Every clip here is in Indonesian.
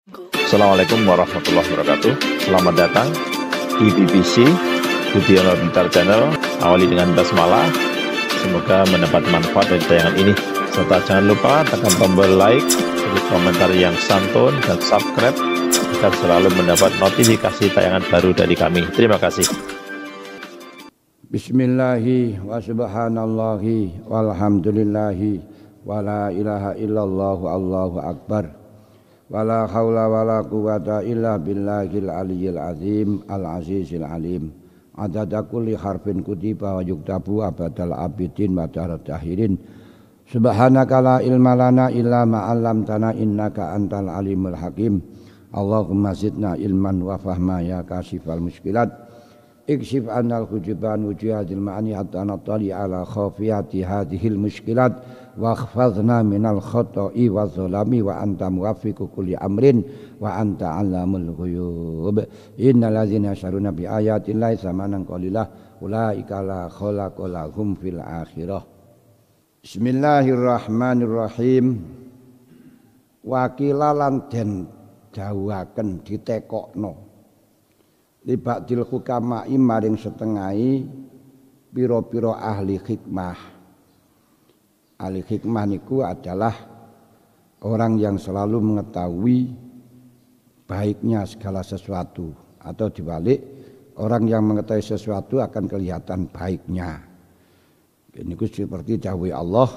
Assalamualaikum warahmatullahi wabarakatuh. Selamat datang di BBC Budiono Pintar Channel. Awali dengan basmalah. Semoga mendapat manfaat dari tayangan ini. Serta jangan lupa tekan tombol like, beri komentar yang santun, dan subscribe agar selalu mendapat notifikasi tayangan baru dari kami. Terima kasih. Bismillahi wa subhanallahi walhamdulillahi wa la ilaha illallah Allahu akbar. Wala haula wala quwata illa billahil aliyyil azim al-azizil alim. Adada kulli harfin kutiba wa yuktabu abadal abidin wa tahirin. Subhanaka la ilma lana illa ma 'allamtana innaka antal alimul hakim. Allahumma zidna ilman wa fahma ya kasifal muskilat. Ikshif annal hujuban wujudil ma'ani hatta natali ala khafiyati hadhil muskilat wa khfadna minal khoto'i wa zolami wa anta muwafiqu kulli amrin wa anta alamul ghuyub. Innal ladzina yasharuna bi ayatillahi samanan qalilah ulaika la khalaqa lahum fil akhirah. Bismillahirrahmanirrahim. Wakila lan den dawuhaken ditekokno libadil hukama'i maring setengahi piro-piro ahli hikmah. Ahli hikmah niku adalah orang yang selalu mengetahui baiknya segala sesuatu, atau dibalik, orang yang mengetahui sesuatu akan kelihatan baiknya. Niku seperti dawuh Allah,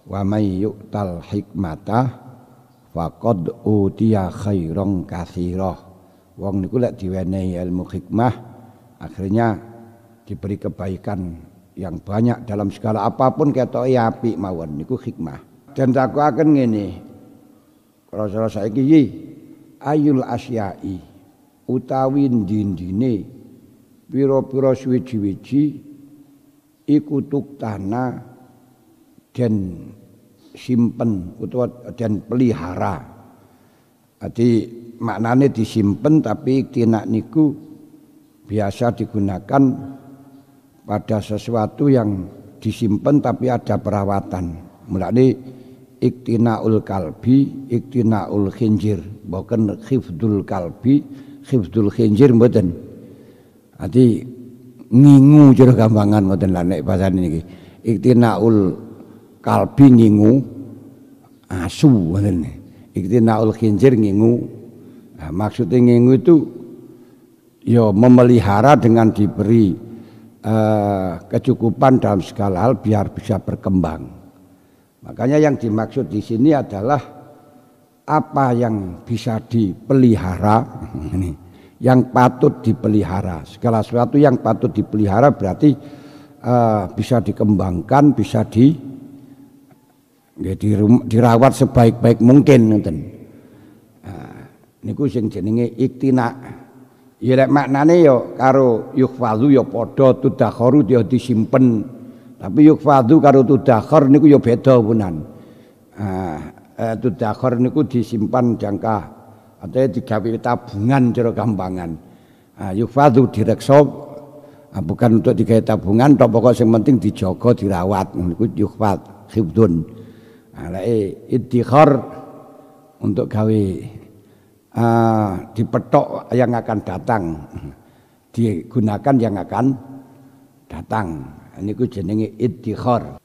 wa may yu'tal hikmata faqad utiya khairan katsira. Wong niku lek diwenehi ilmu hikmah akhirnya diberi kebaikan yang banyak dalam segala apapun ketoke apik mawon niku hikmah. Dan dakwaken ngene. Rasulullah saiki ayul asyai utawi ndine pira-pira suwi-wiji iku tuktana den simpen utawa den pelihara. Jadi maknane disimpen, tapi iktinak niku biasa digunakan pada sesuatu yang disimpen tapi ada perawatan. Mulane iktinaul kalbi, iktinaul khinjir, bukan khifdul kalbi, khifdul khinjir mboten. Ati ngingu jero gampangan mboten lan nek bahasane niki. Iktinaul kalbi ngingu asu mboten. Iktinaul khinjir ngingu. Nah, maksudnya ngingu itu ya memelihara dengan diberi kecukupan dalam segala hal biar bisa berkembang. Makanya yang dimaksud di sini adalah apa yang bisa dipelihara, yang patut dipelihara. Segala sesuatu yang patut dipelihara berarti bisa dikembangkan, bisa dirawat sebaik-baik mungkin. Niku sing jenenge iktina. Ya lek maknane ya karo yukhfazu ya padha, tudakharu ya disimpen. Tapi yukhfazu karo tudakhar niku ya beda punan. Tudakhar niku disimpan jangka atau digawe tabungan cara gampangan. Yukhfazu direksa bukan untuk digawe tabungan, tok pokok sing penting dijaga, dirawat. Niku yukhfaz, khifdun. Lek iddikhar untuk gawe dipetok yang akan datang, digunakan yang akan datang. Ini ku jenenge iddikhar.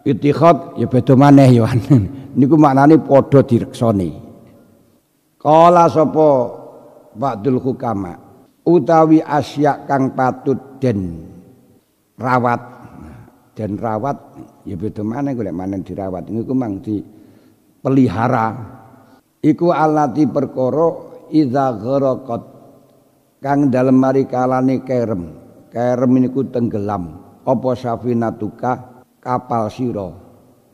Iddikhar ya beda maneh ya. Niku maknane padha direksani. Kala sapa ba'dul hukama utawi asya kang patut den rawat. Den rawat ya beda maneh golek maneh dirawat. Niku mang dipelihara. Iku alati perkara idza gharaqat kang dalem mari kalane kerem niku tenggelam apa safinatuka kapal sira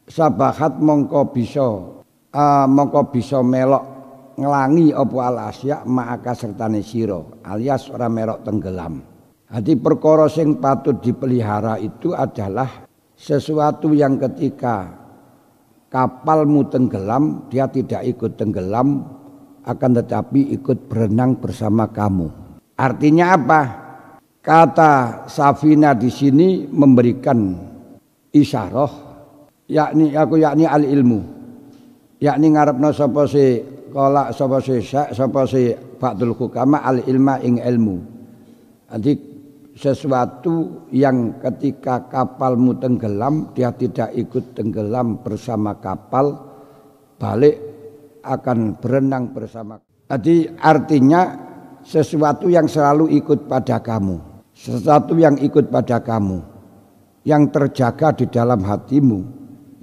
sabahat mongko bisa melok ngelangi apa alasya ma'aka sertane sira alias ora melok tenggelam. Hati perkara sing patut dipelihara itu adalah sesuatu yang ketika kapalmu tenggelam, dia tidak ikut tenggelam, akan tetapi ikut berenang bersama kamu. Artinya apa? Kata safina di sini memberikan isyarah, yakni al ilmu. yakni ngarepno sapa si qala sapa si sapa si ba'dul hukama al ilma ing ilmu. Jadi sesuatu yang ketika kapalmu tenggelam dia tidak ikut tenggelam bersama kapal, balik akan berenang bersama. Jadi artinya sesuatu yang selalu ikut pada kamu, sesuatu yang ikut pada kamu, yang terjaga di dalam hatimu,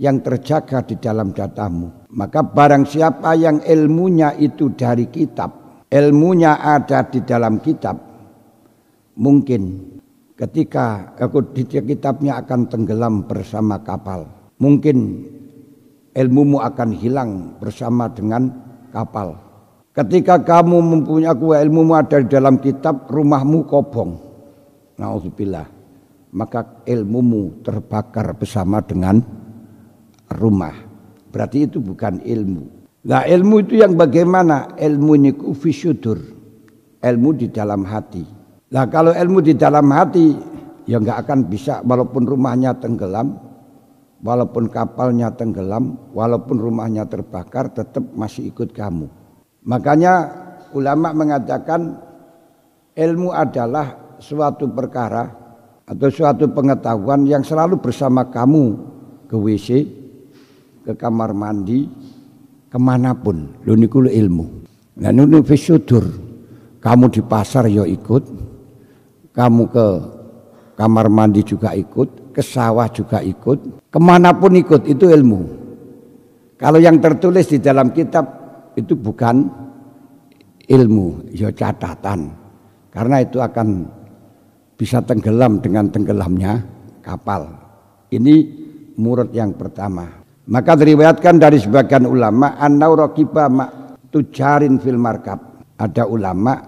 yang terjaga di dalam datamu. Maka barang siapa yang ilmunya itu dari kitab, ilmunya ada di dalam kitab, mungkin ketika kitabnya akan tenggelam bersama kapal, mungkin ilmumu akan hilang bersama dengan kapal. Ketika kamu mempunyai ilmumu ada di dalam kitab, rumahmu kobong, naudzubillah, maka ilmumu terbakar bersama dengan rumah. Berarti itu bukan ilmu. Nah, ilmu itu yang bagaimana? Ilmu niku fisyudur, ilmu di dalam hati. Nah, kalau ilmu di dalam hati ya enggak akan bisa, walaupun rumahnya tenggelam, walaupun kapalnya tenggelam, walaupun rumahnya terbakar, tetap masih ikut kamu. Makanya ulama mengatakan ilmu adalah suatu perkara atau suatu pengetahuan yang selalu bersama kamu ke WC, ke kamar mandi, kemanapun. Lho niku ilmu. Nah niku fisyudur. Kamu di pasar ya ikut, kamu ke kamar mandi juga ikut, ke sawah juga ikut, kemanapun ikut, itu ilmu. Kalau yang tertulis di dalam kitab itu bukan ilmu, ya catatan. Karena itu akan bisa tenggelam dengan tenggelamnya kapal. Ini murad yang pertama. Maka diriwayatkan dari sebagian ulama annau raqiba tujarin fil markab. Ada ulama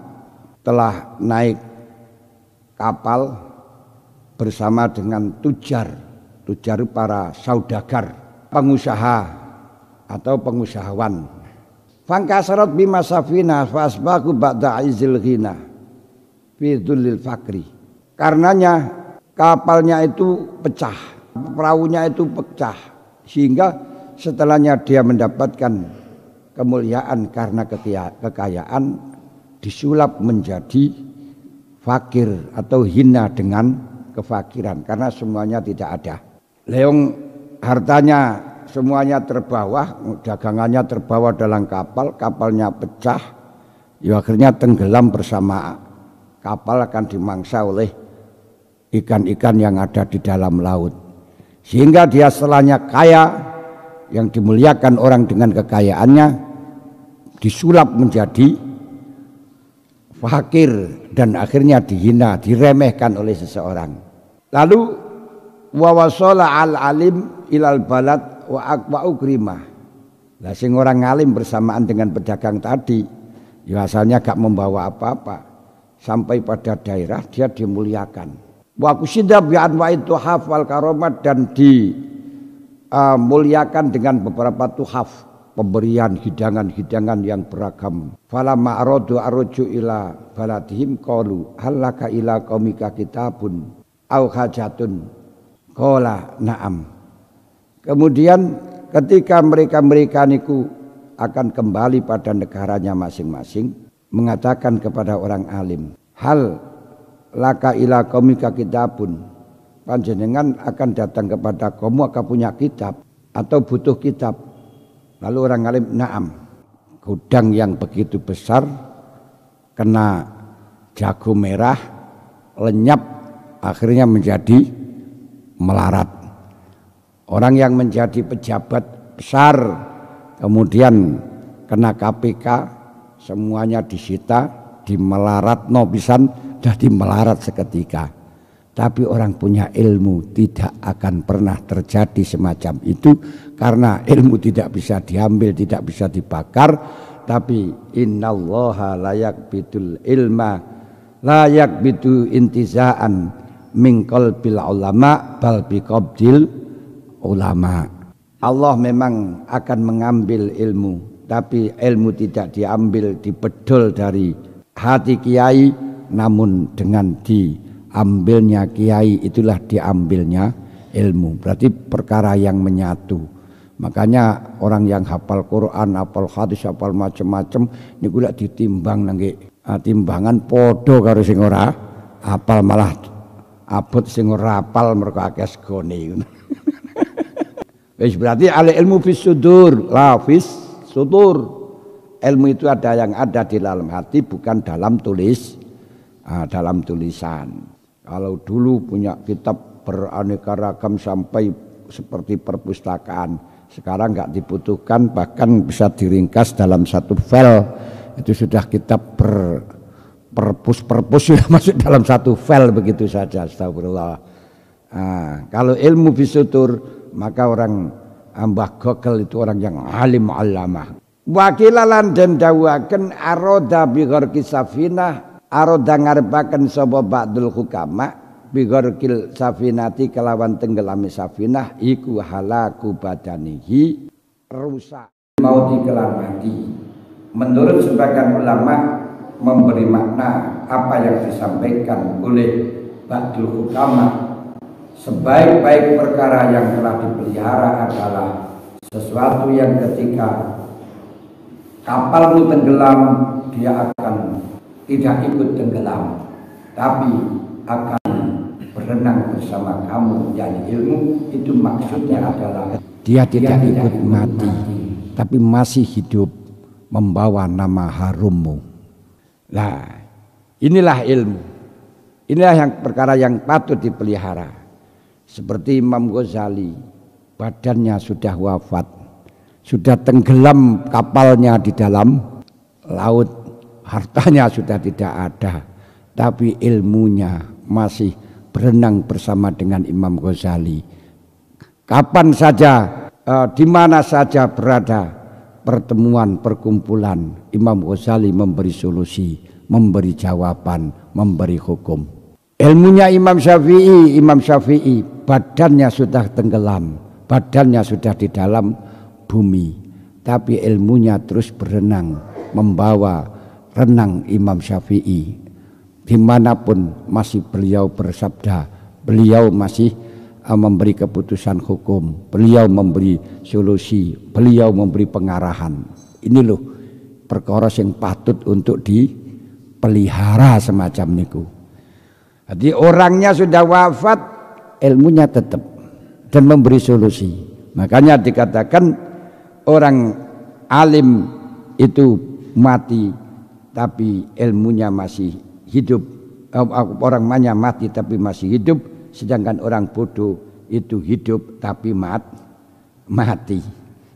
telah naik kapal bersama dengan tujar para saudagar, pengusaha atau pengusahawan. Fangkasarat bima safina fasbaku ba'da izil ghina fi dhullil fakri. Karenanya kapalnya itu pecah, perahunya itu pecah, sehingga setelahnya dia mendapatkan kemuliaan karena kekayaan, disulap menjadi fakir atau hina dengan kefakiran karena semuanya tidak ada. Leong hartanya semuanya terbawa, dagangannya terbawa dalam kapal, kapalnya pecah, ya akhirnya tenggelam bersama kapal, akan dimangsa oleh ikan-ikan yang ada di dalam laut. Sehingga dia setelahnya kaya, yang dimuliakan orang dengan kekayaannya, disulap menjadi fakir dan akhirnya dihina, diremehkan oleh seseorang. Lalu wa wasala al alim ilal balad wa aqwa ukrimah. Lah sing orang alim bersamaan dengan pedagang tadi, ya asalnya gak membawa apa-apa, sampai pada daerah dia dimuliakan. Wa kusida bi anwa'it tuhaf wal karomat, dan dimuliakan dengan beberapa tuhaf, pemberian hidangan-hidangan yang beragam. Falamma aradu arju ila baladihim qalu halaka ila qaumika kitabun au hajatun qala na'am. Kemudian ketika mereka niku akan kembali pada negaranya masing-masing, mengatakan kepada orang alim, hal laka ila qaumika kitabun, panjenengan akan datang kepada kamu akan punya kitab atau butuh kitab. Lalu orang alim, na'am. Gudang yang begitu besar kena jago merah, lenyap, akhirnya menjadi melarat. Orang yang menjadi pejabat besar kemudian kena KPK, semuanya disita, dimelarat pisan, jadi melarat seketika. Tapi orang punya ilmu tidak akan pernah terjadi semacam itu, karena ilmu tidak bisa diambil, tidak bisa dibakar. Tapi innallaha layak bidul ilma layak bidu intizaan min qalbil ulama bal biqabdil ulama. Allah memang akan mengambil ilmu, tapi ilmu tidak diambil, dibedol dari hati kiai, namun dengan diambilnya kiai itulah diambilnya ilmu. Berarti perkara yang menyatu. Makanya orang yang hafal Quran, hafal hadis, hafal macam-macam niku lek ditimbang nangge timbangan padha karo sing ora hafal, malah abot sing ora hafal mergo akeh segone. Wis berarti al ilmu fis sudur, la fis sudur. Ilmu itu ada yang ada di dalam hati, bukan dalam dalam tulisan. Kalau dulu punya kitab beraneka ragam sampai seperti perpustakaan, sekarang nggak dibutuhkan, bahkan bisa diringkas dalam satu file. Itu sudah kitab perpus sudah masuk dalam satu file begitu saja. Astagfirullah. Kalau ilmu bisutur, maka orang Mbah Gogel itu orang yang alim alamah. Wakilalan dan dawaken aroda bigharqi safinah, aroda ngarepaken sapa ba'dul hukama bigharqil safinati kelawan tenggelami safinah iku halaku badanihi, rusak mau dikelan mati. Menurut sebagian ulama memberi makna apa yang disampaikan oleh ba'dul hukama, sebaik-baik perkara yang telah dipelihara adalah sesuatu yang ketika kapalmu tenggelam, dia akan tidak ikut tenggelam, tapi akan berenang bersama kamu. Yani ilmu itu maksudnya adalah dia tidak ikut mati, tapi masih hidup membawa nama harummu. Nah, inilah ilmu. Inilah yang perkara yang patut dipelihara. Seperti Imam Ghazali, badannya sudah wafat, sudah tenggelam kapalnya di dalam laut, hartanya sudah tidak ada, tapi ilmunya masih berenang bersama dengan Imam Ghazali. Kapan saja, di mana saja berada pertemuan, perkumpulan, Imam Ghazali memberi solusi, memberi jawaban, memberi hukum. Ilmunya Imam Syafi'i badannya sudah tenggelam, badannya sudah di dalam bumi, tapi ilmunya terus berenang, membawa renang Imam Syafi'i. Dimanapun masih beliau bersabda, beliau masih memberi keputusan hukum, beliau memberi solusi, beliau memberi pengarahan. Ini loh perkara yang patut untuk dipelihara semacam niku. Jadi orangnya sudah wafat, ilmunya tetap dan memberi solusi. Makanya dikatakan orang alim itu mati tapi ilmunya masih hidup. Orang banyak mati tapi masih hidup, sedangkan orang bodoh itu hidup tapi mati.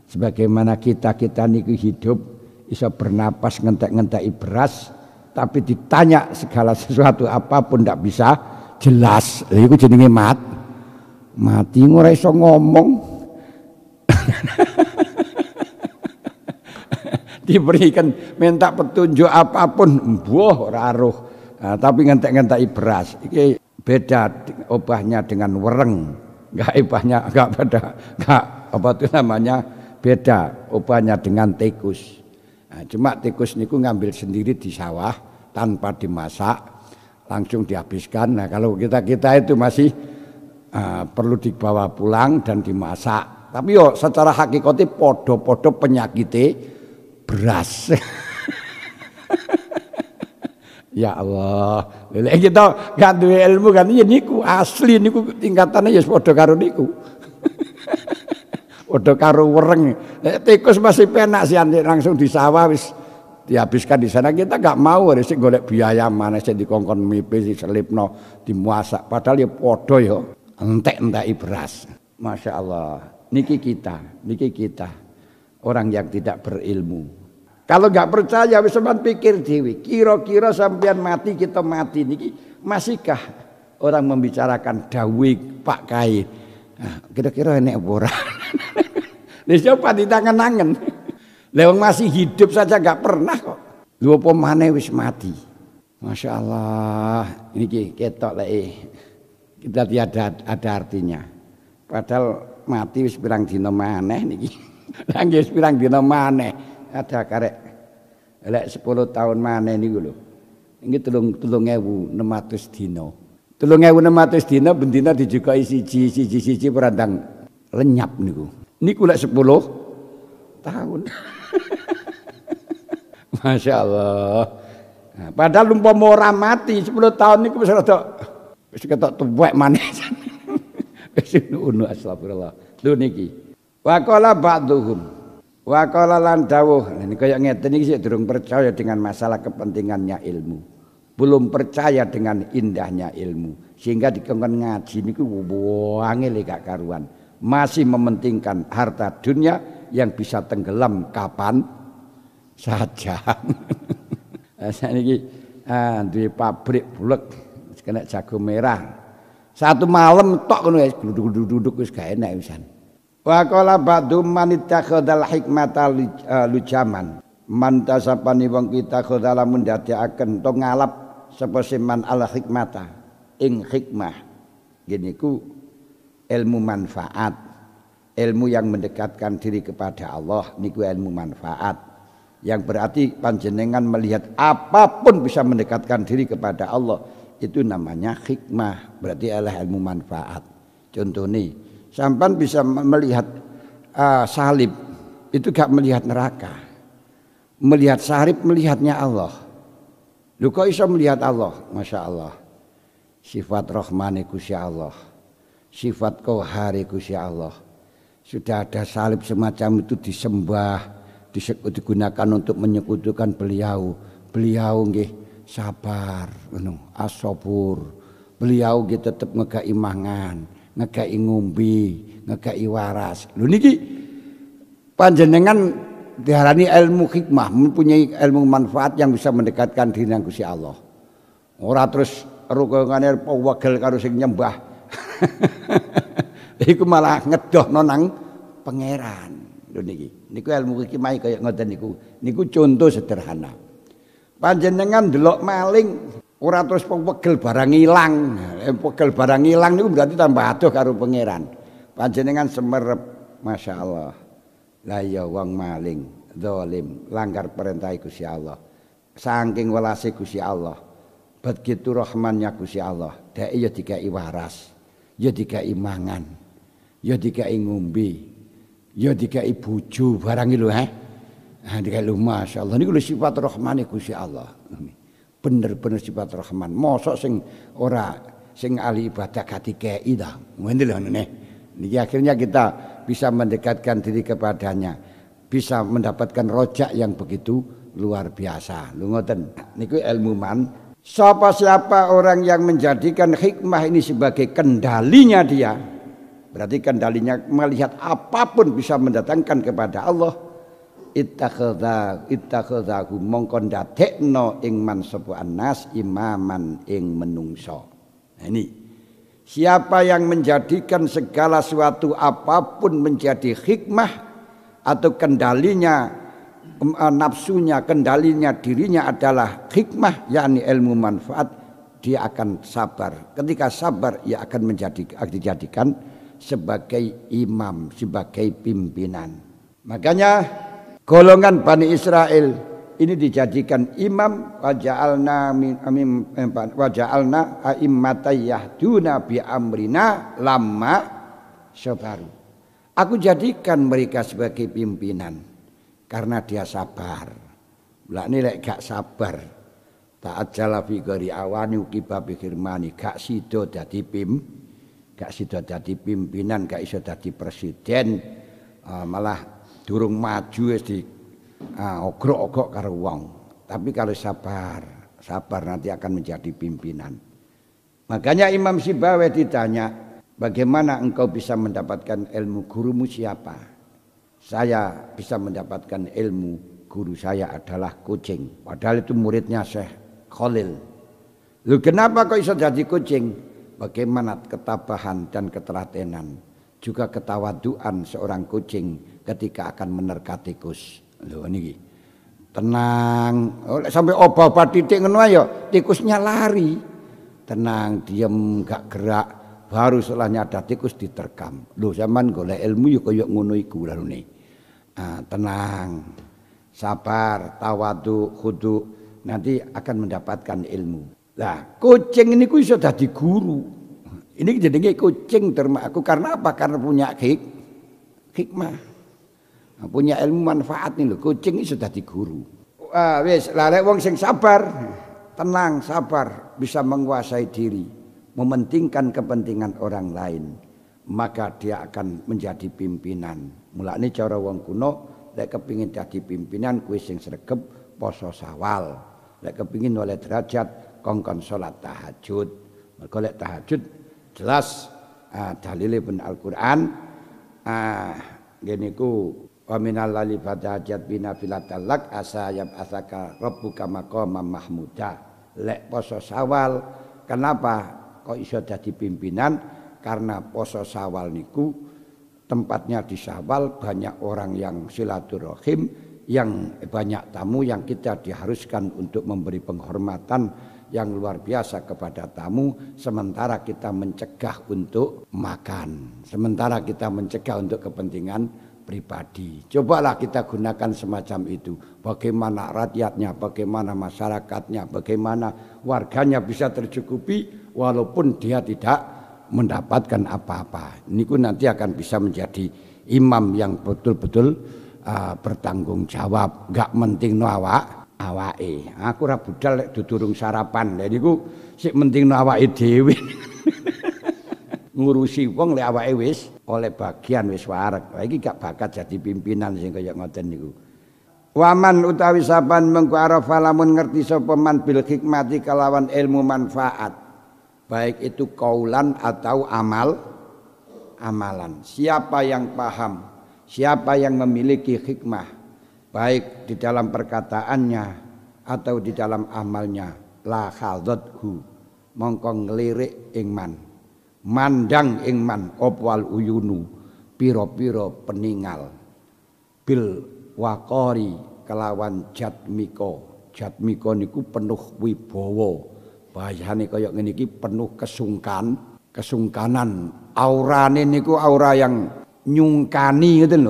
Sebagaimana kita niku hidup bisa bernapas ngentek-ngenteki beras, tapi ditanya segala sesuatu apapun tidak bisa jelas. Iku jenenge mati ora iso ngomong. Diberikan minta petunjuk apapun mbuh ora aruh. Tapi ngentek-ngenteki beras iki beda obahnya dengan wereng. Enggak apa itu namanya, beda obahnya dengan tikus. Cuma tikus niku ngambil sendiri di sawah tanpa dimasak, langsung dihabiskan. Nah kalau kita itu masih perlu dibawa pulang dan dimasak. Tapi yo secara hakikati podo-podo penyakite beras. Ya Allah, lha kita gak duwe ilmu kan ya niku asli niku tingkatannya ya podo karo niku. Podo karo wereng. Tikus masih penak sih langsung di sawah wis dihabiskan di sana. Kita gak mau sing golek biaya mana sing dikongkon mipe diselipno dimasak. Padahal ya podo ya entek-enteki beras. Masya Allah. Niki kita orang yang tidak berilmu. Kalau gak percaya wis sampean pikir dhewe. Kira-kira sampean mati kita mati niki masihkah orang membicarakan dawuh Pak Kai? Nah, kira-kira enek apa ora? Wis coba ditangen-angen. Lah wong masih hidup saja gak pernah kok. Lho apa maneh wis mati. Masya Allah, niki ketok lek kita tiada ada artinya. Padahal mati wis pirang dina maneh niki. Lah nggih wis pirang dina maneh. Ada karek lek 10 tahun maneh niku lho. Niki 3600 dina. 3600 dina bendina dijukai siji perandang lenyap niku. Niku lek 10 tahun. Masya Allah. Nah, padahal umpama ora mati 10 tahun niku wis rada wis ketok tuwek maneh. Wis ngono astagfirullah. Lho niki. Wa qala ba'dhum. Wa qala lan dawuh. Ini kaya ngeten iki sik durung percaya dengan masalah kepentingannya ilmu. Belum percaya dengan indahnya ilmu. Sehingga dikongkon ngaji niku wangel gak karuan. Masih mementingkan harta dunia yang bisa tenggelam kapan saja. Saniki duwe pabrik bulek kena jago merah. Satu malam tok ngono wis duduk wis gak enak wisan. Wa qala ba'dum man ittakhadal hikmata lujaman. Man tasapani wong kita khodala mundadekaken to ngalap sapa siman al hikmata ing hikmah. Gini ku ilmu manfaat, ilmu yang mendekatkan diri kepada Allah niku ilmu manfaat. Yang berarti panjenengan melihat apapun bisa mendekatkan diri kepada Allah, itu namanya hikmah, berarti adalah ilmu manfaat. Contoh nih, sampan bisa melihat salib, itu gak melihat neraka. Melihat salib melihatnya Allah. Lu kok bisa melihat Allah? Masya Allah. Sifat Rahmani Gusti Allah. Sifat Qahhari Gusti Allah. Sudah ada salib semacam itu disembah, digunakan untuk menyekutukan beliau. Beliau nggih sabar, as-sabur. Beliau nggih tetep ngegai mangan, ngegai ngombe, ngegai waras. Lho niki panjenengan diarani ilmu hikmah, mempunyai ilmu manfaat yang bisa mendekatkan diri dengan Gusti Allah. Ora terus rukungane wegel karo sing nyembah. Iku malah ngedohno nang pangeran. Lho niki. Niku ilmu hikmah kaya ngoten niku. Niku contoh sederhana. Panjenengan delok maling ora terus wegel barang ilang. Wegel barang ilang niku berarti tambah adoh karo pangeran. Panjenengan semerep, Masya Allah. Lah ya wong maling, zalim, langgar perintah Gusti Allah. Saking welase Gusti Allah. Begitu rahmannya Gusti Allah, dhek ya dikai waras, ya dikai mangan, ya dikai ngombe, ya dikai bojo barang iki lho dikai lho masyaallah niku lho sifat rahmane Gusti Allah. Bener-bener sifat rahman. Mosok sing ora sing ahli ibadah gak dikei ta. Ngene lho nih. Niki akhirnya kita bisa mendekatkan diri kepadanya, bisa mendapatkan rojak yang begitu luar biasa. Lho ngoten. Niku ilmu man. Siapa orang yang menjadikan hikmah ini sebagai kendalinya dia, berarti kendalinya melihat apapun bisa mendatangkan kepada Allah. Ittakhadhahu mongko ndadekno ing man sapa annas imaman ing menungso. Nah, ini siapa yang menjadikan segala sesuatu apapun menjadi hikmah atau kendalinya nafsunya, kendalinya dirinya adalah hikmah, yakni ilmu manfaat, dia akan sabar. Ketika sabar, ia akan dijadikan sebagai imam, sebagai pimpinan. Makanya golongan Bani Israel ini dijadikan imam, waja'alna a'immatan yahduna bi amrina lamma sabaru. Aku jadikan mereka sebagai pimpinan karena dia sabar. Lah ini lek gak sabar, ta'ajjala fi ghairi awani uqiba bi khirmani, gak sida dadi pimpinan, gak iso dadi presiden, malah durung maju wis di ogrok-ogrok karo wong. Tapi kalau sabar nanti akan menjadi pimpinan. Makanya Imam Sibawi ditanya, bagaimana engkau bisa mendapatkan ilmu, gurumu siapa? Saya bisa mendapatkan ilmu, guru saya adalah kucing. Padahal itu muridnya Syekh Khalil. Lu kenapa kok bisa jadi kucing? Bagaimana ketabahan dan ketelatenan, juga ketawaduan seorang kucing ketika akan menerka tikus. Lho niki. Tenang, sampai obah-obah titik ngono ya, tikusnya lari. Tenang, diam, gak gerak. Baru setelahnya ada tikus diterkam. Lho zaman golek ilmu ya kaya ngono iku lho nih. Tenang, sabar, tawadu, khudu, nanti akan mendapatkan ilmu. Lah, kucing ini ku iso dadi guru. Ini jenenge kucing termaku karena apa? Karena punya hikmah. Nah, punya ilmu manfaat nih lho, kucing ini sudah diguru. Wis, lha wong sing sabar, tenang, sabar, bisa menguasai diri, mementingkan kepentingan orang lain, maka dia akan menjadi pimpinan. Mulane cara wong kuno, lek kepingin jadi pimpinan kuwi sing sregep poso Syawal. Lek kepingin oleh derajat kongkon salat tahajud. Mergo lek tahajud jelas dalile pun Al-Qur'an ngene ku wa minal lali fatahajat bina filatalak asayab asaka rabbuka maqamam mahmuda. Lek poso Syawal, kenapa kok iso dadi pimpinan? Karena poso Syawal niku tempatnya di Syawal banyak orang yang silaturahim, yang banyak tamu yang kita diharuskan untuk memberi penghormatan yang luar biasa kepada tamu, sementara kita mencegah untuk makan, sementara kita mencegah untuk kepentingan pribadi. Cobalah kita gunakan semacam itu. Bagaimana rakyatnya, bagaimana masyarakatnya, bagaimana warganya bisa tercukupi walaupun dia tidak mendapatkan apa-apa. Ini nanti akan bisa menjadi imam yang betul-betul bertanggung jawab, gak mentingno awake. Aku ora budal lek durung sarapan. Lha niku sik mentingno awake dhewe. Ngurusi wong lek awake wis oleh bagian wis wareg. Iki gak bakat jadi pimpinan sing kaya ngoten niku. Waman utawi saban mengko arafa lamun ngerti sapa man bil hikmati kalawan ilmu manfaat. Baik itu kaulan atau amalan. Siapa yang paham, siapa yang memiliki hikmah, baik di dalam perkataannya atau di dalam amalnya, la khadzathu mongko nglirik ing man, mandang ing man opwal uyunu, piro-piro peningal, bil waqari kelawan jatmiko. Jatmiko niku penuh wibawa. Bahasane kaya ngene iki penuh kesungkanan. Aurane niku aura yang nyungkani ngoten lho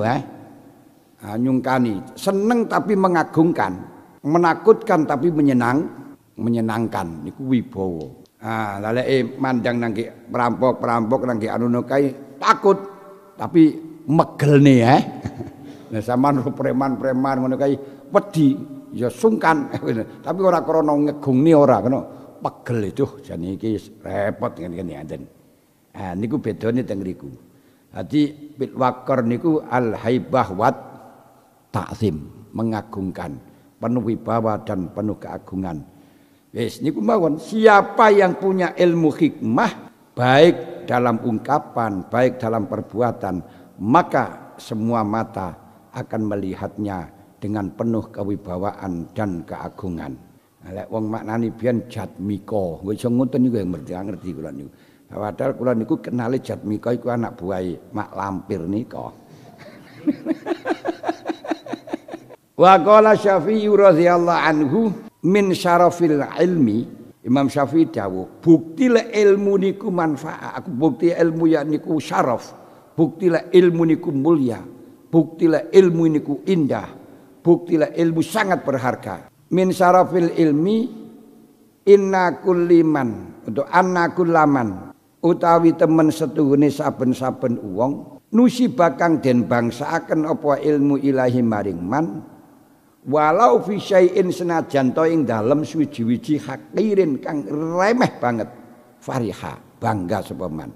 nyungkani, seneng tapi mengagungkan, menakutkan tapi menyenangkan niku wibawa. Laleke mandang nangge perampok nangge anu kae takut tapi megelne Nah sampean preman-preman ngono kae wedi ya sungkan tapi ora krana ngegungne ora kena pegel itu jane iki repot ngene-ngene enten. Niku bedane teng mriku. Dadi bil waqar niku al haibah wat ta'zim, mengagungkan, penuh wibawa dan penuh keagungan. Wis niku mawon, siapa yang punya ilmu hikmah baik dalam ungkapan, baik dalam perbuatan, maka semua mata akan melihatnya dengan penuh kewibawaan dan keagungan. Lek wong maknani biyen jatmiko, wis iso ngoten niku yang ngerti kula niku. Padahal kula niku kenale jatmiko iku anak buahe Mak Lampir nika. Wa qala Syafi'i radhiyallahu anhu min syarafil ilmi, Imam Syafi'i dawuh, bukti le ilmu niku manfaat, aku bukti ilmu ya niku syaraf, bukti le ilmu niku mulia, bukti le ilmu niku indah, bukti le ilmu sangat berharga. Min syarafil ilmi inna kulliman untuk anna kullaman utawi temen setuhune saben-saben wong nusibah kang den bangsaaken apa ilmu ilahi maring man walau fi syai'in senajan to ing dalem suwiji-wiji hakirin kang remeh banget fariha bangga sapa man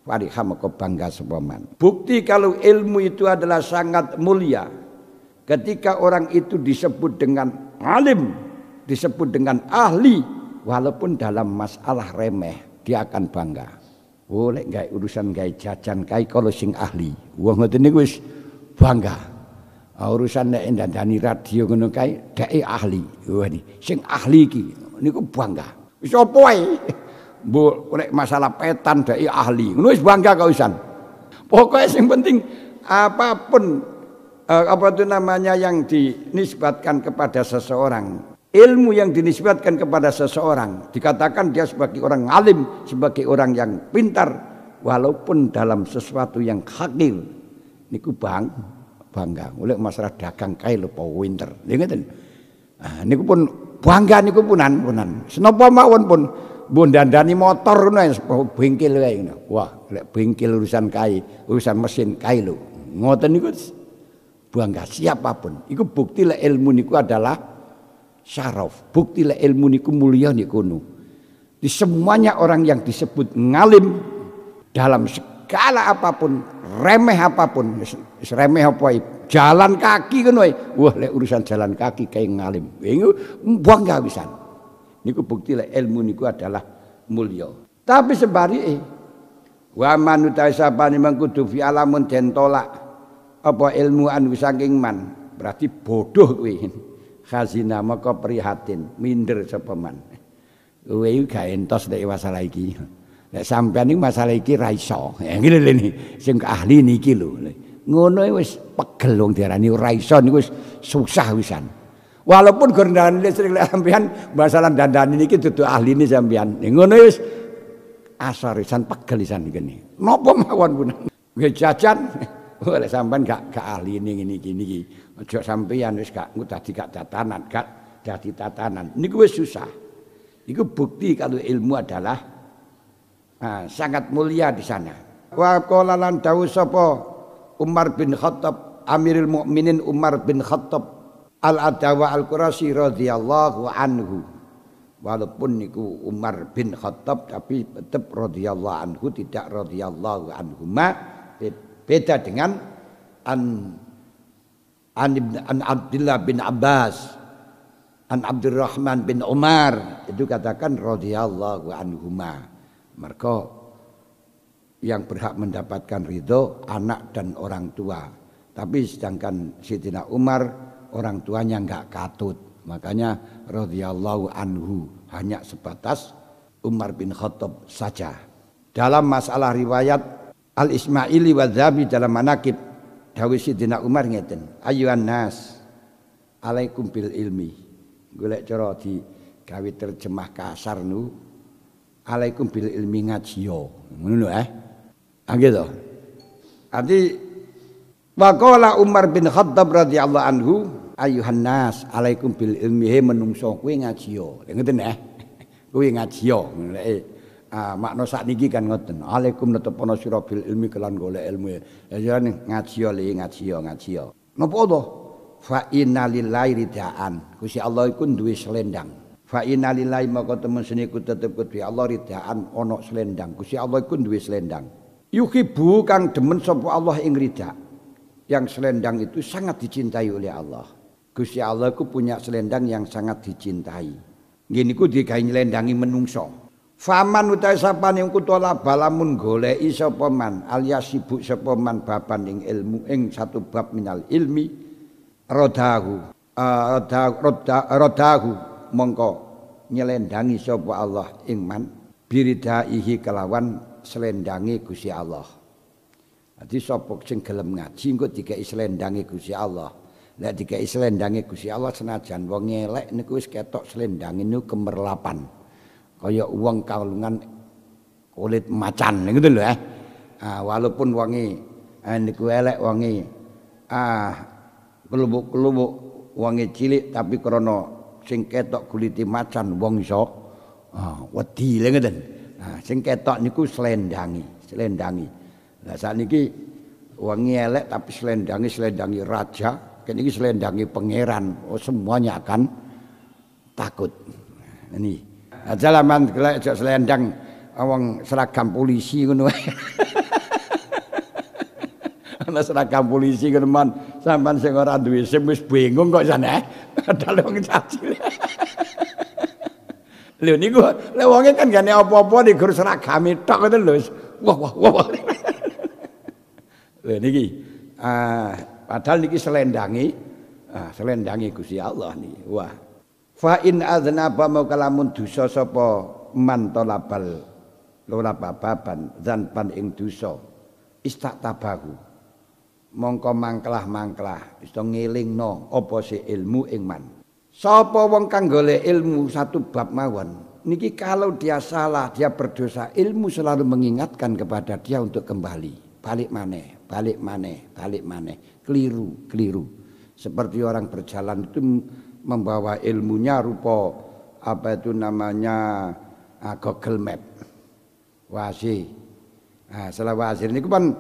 fariha maka bangga sapa man. Bukti kalau ilmu itu adalah sangat mulia ketika orang itu disebut dengan alim, disebut dengan ahli, walaupun dalam masalah remeh dia akan bangga. Oh lek gawe urusan gawe jajan kae kalau sing ahli, wong ngoten niku wis bangga. Urusan nek ndandani radio ngono kae dheke ahli. Wah iki sing ahli iki niku bangga. Wis apa wae. Mbok lek masalah petan dheke ahli. Ngono wis bangga kausan. Pokoke sing penting apapun apa itu namanya yang dinisbatkan kepada seseorang, ilmu yang dinisbatkan kepada seseorang, dikatakan dia sebagai orang alim, sebagai orang yang pintar, walaupun dalam sesuatu yang hakir, niku bangga. Oleh masalah dagang kae lho po winter, ngeten. Niku pun bangga niku punan. Senapa mawon pun mbondandani motor ngono bengkel kae ngono. Wah, lek bengkel urusan kae, urusan mesin kae lho. Ngoten niku bangga siapapun. Iku bukti lek ilmu niku adalah syaraf. Bukti lek ilmu niku mulia niku nu. Di semuanya orang yang disebut ngalim dalam segala apapun, remeh apapun, remeh apa jalan kaki kan wae. Wah lek urusan jalan kaki kayak ngalim. Iku bangga pisan. Niku bukti lek ilmu niku adalah mulia. Tapi sebarike wa man utawi sapane mangkudu fi alamun den tolak apa ilmu anu saking man, berarti bodoh kuwi. Khazina maka prihatin, minder sapa man. Kowe gak entos nek masalah iki. Nek sampean iki masalah iki ra iso. Ya ngene lho sing ahli niki lho. Ngono wis pegel wong diarani ora iso niku wis susah wisan. Walaupun gondangan listrik lek sampean masalah dandani niki dudu ahline sampean. Ngono wis asar wisan pegel wisan iki. Napa mawon pun. Nggih jajan oleh sampean gak ahli ngene iki. Aja sampean wis gak dadi gak tatanan, gak dadi tatanan. Niku wis susah. Iku bukti kalau ilmu adalah sangat mulia di sana. Wa qala lan dawu sapa Umar bin Khattab Amirul Mukminin Umar bin Khattab Al-Adawa Al-Qurasy radhiyallahu anhu. Walaupun niku Umar bin Khattab tapi tetap radhiyallahu anhu tidak radhiyallahu anhuma. Beda dengan an Abdullah bin Abbas, an Abdurrahman bin Umar, itu katakan radhiyallahu anhuma. Mereka yang berhak mendapatkan ridho anak dan orang tua. Tapi sedangkan Sayyidina Umar orang tuanya enggak katut. Makanya radhiyallahu anhu hanya sebatas Umar bin Khattab saja. Dalam masalah riwayat Al-Ismaili wa Dzabi dalam manaqib dawuh Sayyidina Umar ngeten, ayyuhan nas alaikum bil ilmi. Golek cara digawe terjemah kasar nu alaikum bil ilmi ngajiyo ngono lho gitu. Arti waqala Umar bin Khattab radhiyallahu anhu ayuhan nas alaikum bil ilmi he menungso kuwi ngajiyo ngoten kuwi ngajiyo makna sakniki kan ngoten alaikum netepana sira bil ilmi kelan golek ilmu ya ngajiyo ngajiyo napa to fa inna lillahi ridaan. Gusti Allah iku duwe selendang. Fa inna lillahi maka temen seni ku tetep kudu Allah ridaan ana selendang. Gusti Allah iku duwe selendang. Yuhibbu kang demen sapa Allah ing rida. Yang selendang itu sangat dicintai oleh Allah. Gusti Allah iku punya selendang yang sangat dicintai. Nggih niku digawe nyelendangi menungso. Faman utahe sapane kutala balamun goleki sapa man alias sibuk sapa man baban ing ilmu ing satu bab minal ilmi rodahu mongko nyelendangi sapa Allah ing man biridaihi kelawan selendangi Gusti Allah. Dadi sapa sing gelem ngaji engko dikeki selendangi Gusti Allah. Nek dikeki selendangi Gusti Allah senajan wong elek niku wis ketok selendange niku kemerlapan. Kaya wong kalungan kulit macan ngono lho walaupun wonge niku elek wonge kelubuk-kelubuk wangi cilik tapi krana sing ketok kuliti macan wong iso wedi lho ngoten. Sing ketok niku selendangi. Lah sakniki wangi elek tapi selendangi raja, kene iki selendangi pangeran. Semuanya akan takut. Ini. Jalaman gelek selendang wong seragam polisi ngono. Ana seragam polisi keneman sampean sing ora duwe SIM wis bingung kok jane padahal wong caci. Lho niku lek wonge kan gane apa-apa di gur seragame tok ngoten lho. Wah. Lho niki padahal niki selendangi Gusti Allah niki. Wah. Fa in adznaba mau kalamun dosa sapa man talabal lora baban zanpan ing dosa istaktabahu. Mongko mangklah iso ngelingno apa si ilmu ing man. Sapa wong kang golek ilmu satu bab mawon niki kalau dia salah, dia berdosa, ilmu selalu mengingatkan kepada dia untuk kembali, balik maneh, keliru. Seperti orang berjalan itu membawa ilmunya rupa apa itu namanya Google Map. Wasi. Setelah wasi niku kan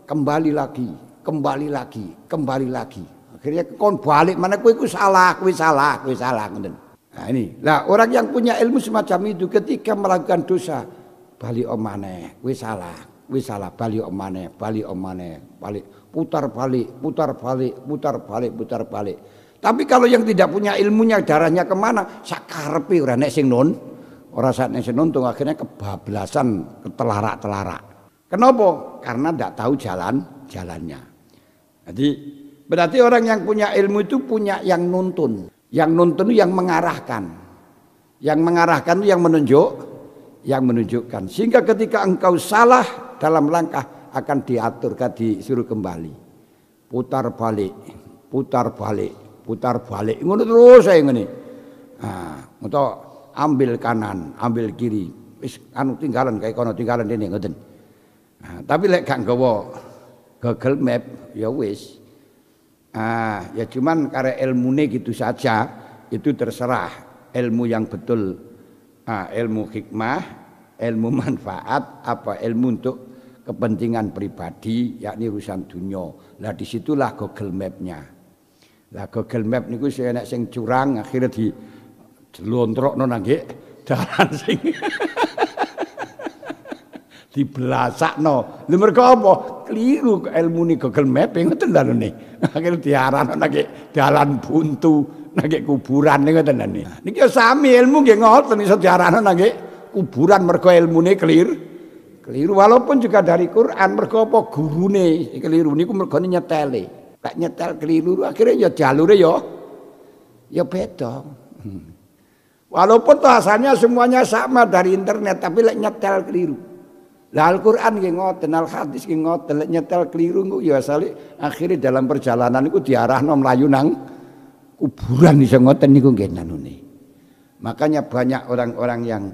kembali lagi kembali lagi. Akhirnya kon balik mana kowe iku salah ngoten. Nah ini. Lah orang yang punya ilmu semacam itu ketika melakukan dosa balik omane, kowe salah, balik omane, balik, putar balik. Tapi kalau yang tidak punya ilmunya darahnya kemana? Sakarepe ora nek sing nun, ora sak nek sing nuntung akhirnya kebablasan, ketelarak-telarak. Kenapa? Karena tidak tahu jalannya. Jadi berarti orang yang punya ilmu itu punya yang nuntun. Yang nuntun itu yang mengarahkan. Yang mengarahkan itu yang menunjukkan. Sehingga ketika engkau salah dalam langkah akan diatur, disuruh kembali. Putar balik. Ngono terus saya ngene. Nah, untuk ambil kanan, ambil kiri. Wis anu tinggalan kayak kono tinggalan dene ngoten. Nah, tapi lek gak nggawa Google Map ya wis. Ya cuman karena ilmune gitu saja, itu terserah ilmu yang betul, ilmu hikmah, ilmu manfaat, apa ilmu untuk kepentingan pribadi, yakni urusan dunia. Lah disitulah Google Map-nya. Lah Google Map niku sing enek sing curang akhirnya di lontrokno nang dalan sing dibelasakno. Lha mergo apa? Keliru ilmune Google Map ngoten lho ne. Akhire diarahno nang dalan buntu, nang kuburan ngoten lho ne. Niki sami ilmu nggih ngoten iso diarahno nang kuburan mergo ilmune keliru walaupun juga dari Quran mergo apa gurune keliru niku mergo nyetele. Lek nyetel keliru akhirnya ya jalure ya beda. Walaupun asalnya semuanya sama dari internet tapi lek nyetel keliru. Lah Al-Qur'an nggih ngoten, Al-Hadis nggih ngoten, lek nyetel keliru niku ya asale akhire dalam perjalanan niku diarahno mlayu nang kuburan iso ngoten niku nggih nanune. Makanya banyak orang-orang yang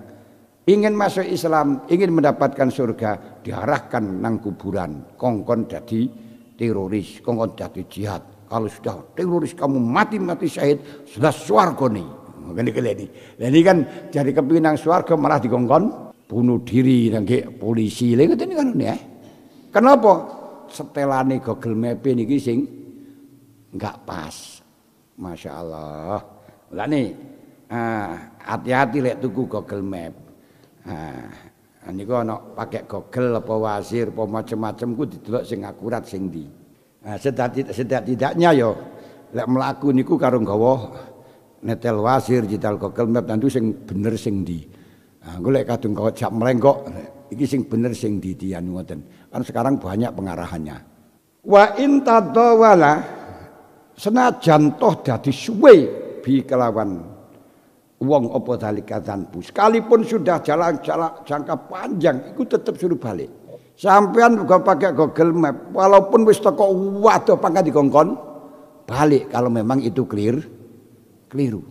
ingin masuk Islam, ingin mendapatkan surga diarahkan nang kuburan, kongkon jadi teroris, kongkon jadi jihad. Kalau sudah teroris kamu mati syahid, sudah swarga nih. Ini kan jadi kepinang swarga malah dikongkon bunuh diri nangge polisi. Lha ngoten kan ya. Kenapa? Setelane Google Map niki sing enggak pas. Masya Allah. Lah nih, hati-hati lek tuku Google Map. Niku ana pakai Google apa Wasir apa macam-macam ku didelok sing akurat sing ndi. Setidak-tidaknya ya lek mlaku niku karo nggawa netel Wasir digital Google Map tentu sing bener sing ndi. Engko lek kadung kok jak mlengkok iki sing bener sing ndi dianu ngoten. Kan sekarang banyak pengarahannya. Wa in tadawala senajan toh dadi suwe bi kelawan wong apa dalikatan bu. Sekalipun sudah jalan jangka panjang, itu tetap suruh balik. Sampean juga pakai Google Map, walaupun wis teko waduh pangkat dikongkon, balik kalau memang itu keliru.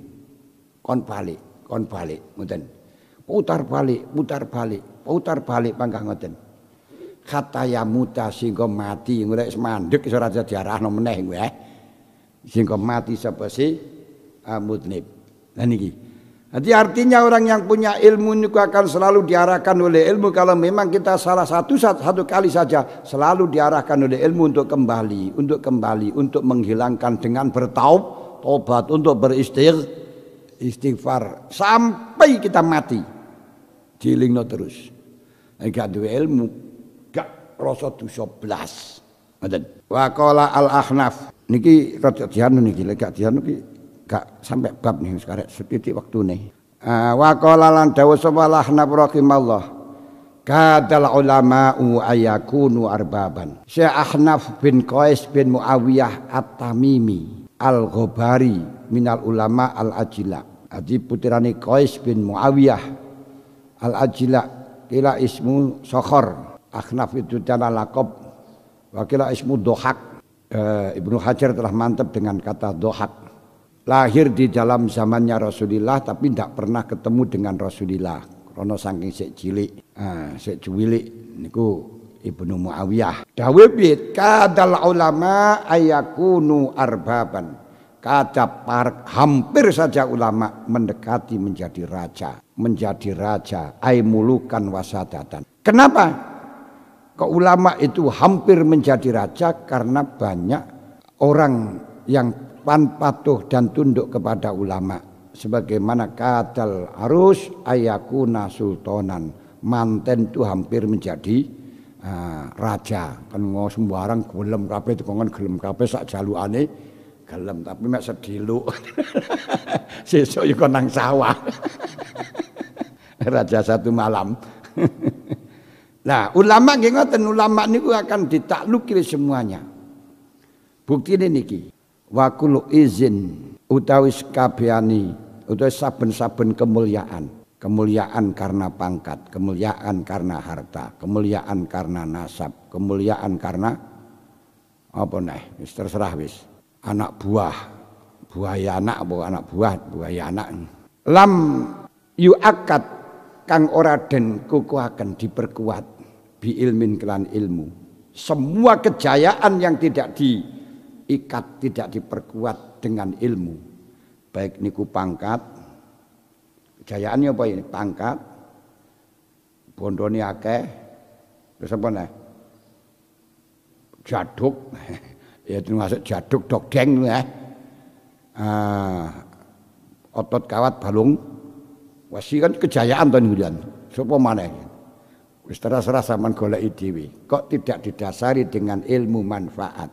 Kon balik, ngoten. Putar balik pangkat ngoten. Kata ya muta singgo mati, ngulek semandek iso raja diarahno meneh kowe. Singgo mati sapa si mudnib. Lah niki. Jadi artinya orang yang punya ilmu itu akan selalu diarahkan oleh ilmu. Kalau memang kita salah satu kali saja, selalu diarahkan oleh ilmu untuk kembali, untuk menghilangkan dengan bertaubat, untuk beristighfar sampai kita mati. Dilingno terus. Gak duwe ilmu, gak rasa dosa blas. Ngoten. Wa qala al-Ahnaf. Niki rada dianu niki, lek gak dianu niki gak sampai bab nih sekarang setitik waktu nih. Wa qala lan dawuh sapa Ahnaf rahimallah. Kadal ulama'u ayakunu arbaban. Syekh Ahnaf bin Qais bin Muawiyah At-Tamimi Al-Ghobari minal ulama al-ajila. Adi putrane Qais bin Muawiyah al-ajila kila ismu Sokhor. Ahnaf itu jana laqab wa kila ismu Dohak. Ibnu Hajar telah mantap dengan kata Dohak. Lahir di dalam zamannya Rasulullah tapi tidak pernah ketemu dengan Rasulullah. Karena saking sik cilik, sik cilik niku Ibnu Muawiyah. Dawuh piye? Kadal ulama ayakunu arbaban. Hampir saja ulama mendekati menjadi raja, ay mulukan wasadatan. Kenapa? kok ulama itu hampir menjadi raja karena banyak orang yang patuh dan tunduk kepada ulama. Sebagaimana kadal arus ayakuna sultanan, manten itu hampir menjadi raja. Kan sembarang gelem kabeh dikon gelem kabeh sak jalukane gelem, tapi mek sediluk. Sesuk yo nang sawah. Raja satu malam. Nah, ulama nggih ngoten, ulama niku akan ditakluki semuanya. Buktine niki, wa kullu izin utawi kabehane utawi saben-saben kemuliaan. Kemuliaan karena pangkat, kemuliaan karena harta, kemuliaan karena nasab, kemuliaan karena apa neh, wis terserah wis. Anak buah, buaya anak apa anak buah, buaya anak. Lam yu'akkad kang ora den kukuhaken diperkuat bi ilmin kelan ilmu. Semua kejayaan yang tidak diikat, tidak diperkuat dengan ilmu. Baik niku pangkat, kejayaannya apa ini? Pangkat, bondone akeh, terus apa nih? Jaduk, ya termasuk jaduk dogdeng ya. Otot kawat balung, wasi kan kejayaan to niku. Sapa maneh? Wis terserah sampean goleki dhewe. Kok tidak didasari dengan ilmu manfaat?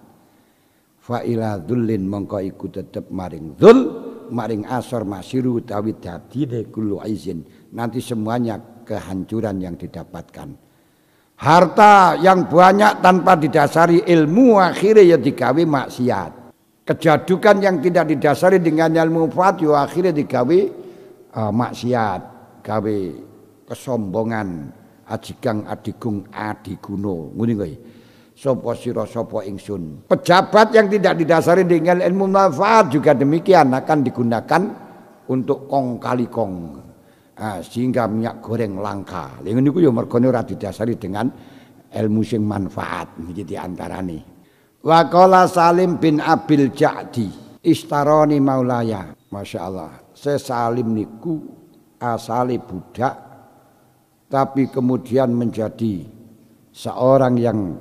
Fa ila dzullin mongko iku tetep maring dzul, maring asor masiru utawi dadine kullu izin. Nanti semuanya kehancuran yang didapatkan. Harta yang banyak tanpa didasari ilmu akhirnya ya digawe maksiat. Kejadukan yang tidak didasari dengan ilmu manfaat ya akhirnya digawe maksiat, gawe kesombongan. Ajigang adigung adiguno ngene kuwi. Sapa sira sapa ingsun. Pejabat yang tidak didasari dengan ilmu manfaat juga demikian akan digunakan untuk kong kali kong. Sehingga minyak goreng langka. Lha niku ya mergane ora didasari dengan ilmu sing manfaat iki di antarane. Wa qala Salim bin Abil Ja'di istaroni maulaya. Masyaallah. Saya Salim niku asale budak tapi kemudian menjadi seorang yang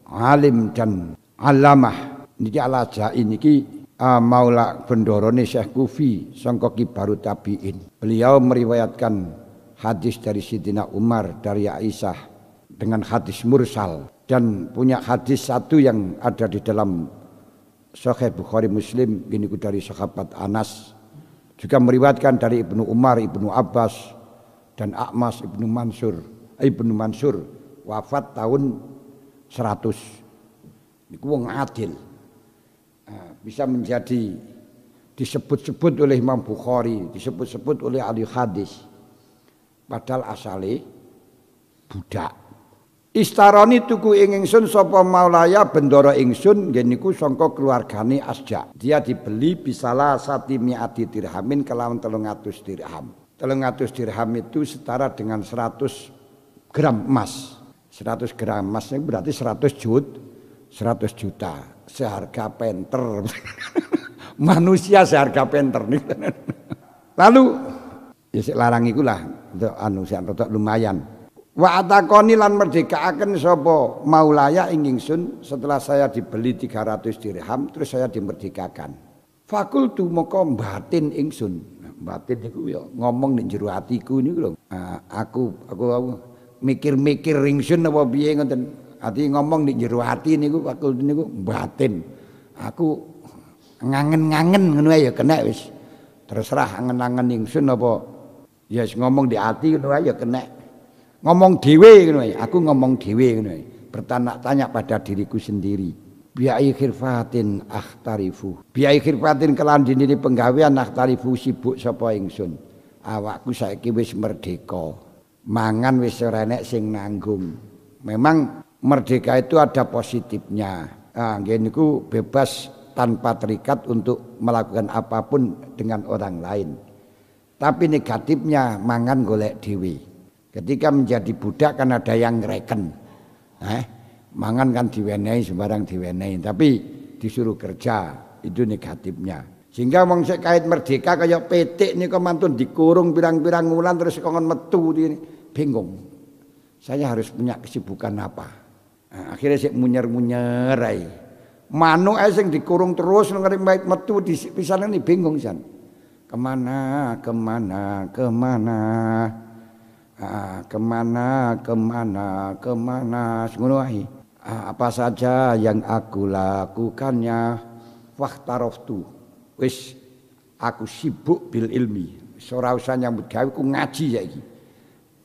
alim dan alamah. Niki Al-Ajai niki maula bendorone Syekh Kufi sangka kibaru tabi'in. Beliau meriwayatkan hadis dari Sidina Umar, dari Aisyah dengan hadis mursal, dan punya hadis satu yang ada di dalam Sahih Bukhari Muslim gini dari sahabat Anas, juga meriwayatkan dari Ibnu Umar, Ibnu Abbas dan A'mas Ibnu Mansur wafat tahun 100. Niku wong adil. Bisa menjadi disebut-sebut oleh Imam Bukhari, disebut-sebut oleh ahli hadis. Padahal asale budak. Istaroni tuku ingsun sapa maulaya bendoro ingsun nggih niku sangka keluargane Asja. Dia dibeli bisalah satimiati dirhamin kelawan 300 dirham. 300 dirham itu setara dengan 100 gram emas. 100 gram emas itu berarti 100 juta. Seharga penter. Manusia seharga penter nih. Lalu ya sik larang iku lah untuk untuk lumayan. Wa atakoni lan merdekaaken sapa maulaya ing ingsun setelah saya dibeli 300 dirham terus saya dimerdekakan. Fakultu moko batin ingsun. Batin niku ya ngomong ning jero atiku niku lho. Aku mikir-mikir ingsun apa piye ngoten. Ati ngomong ning jero ati niku fakultu niku batin. Aku ngangen-ngangen ngono ya kena wis. Terserah angen-angen ingsun apa ya ngomong di ati ngono ya kena. Ngomong dhewe ngono ya. Aku ngomong dhewe ngono ya. Bertanya-tanya pada diriku sendiri. Biai khirfatin akhtarifu. Biai khirfatin kelan dinini penggawean akhtarifu sibuk sapa ingsun. Awakku saiki wis merdeka. Mangan wis ora enek sing nanggung. Memang merdeka itu ada positifnya. Nggih niku bebas tanpa terikat untuk melakukan apapun dengan orang lain. Tapi negatifnya mangan golek dhewe. Ketika menjadi budak kan ada yang ngereken. Mangan kan diwenehi sembarang diwenehi, tapi disuruh kerja itu negatifnya. Sehingga wong sik kait merdeka kaya petik niku mantun dikurung pirang-pirang wulan terus kongkon metu bingung. Saya harus punya kesibukan apa? Nah, akhirnya sik munyer-munyer ae. Manuk ae sing dikurung terus ngeri metu pisanane bingung jan. Kemana? Ngono ae. Apa saja yang aku lakukannya wahtaroftu. Wis aku sibuk bil ilmi. Ora usah nyambut gawe ku ngaji saiki.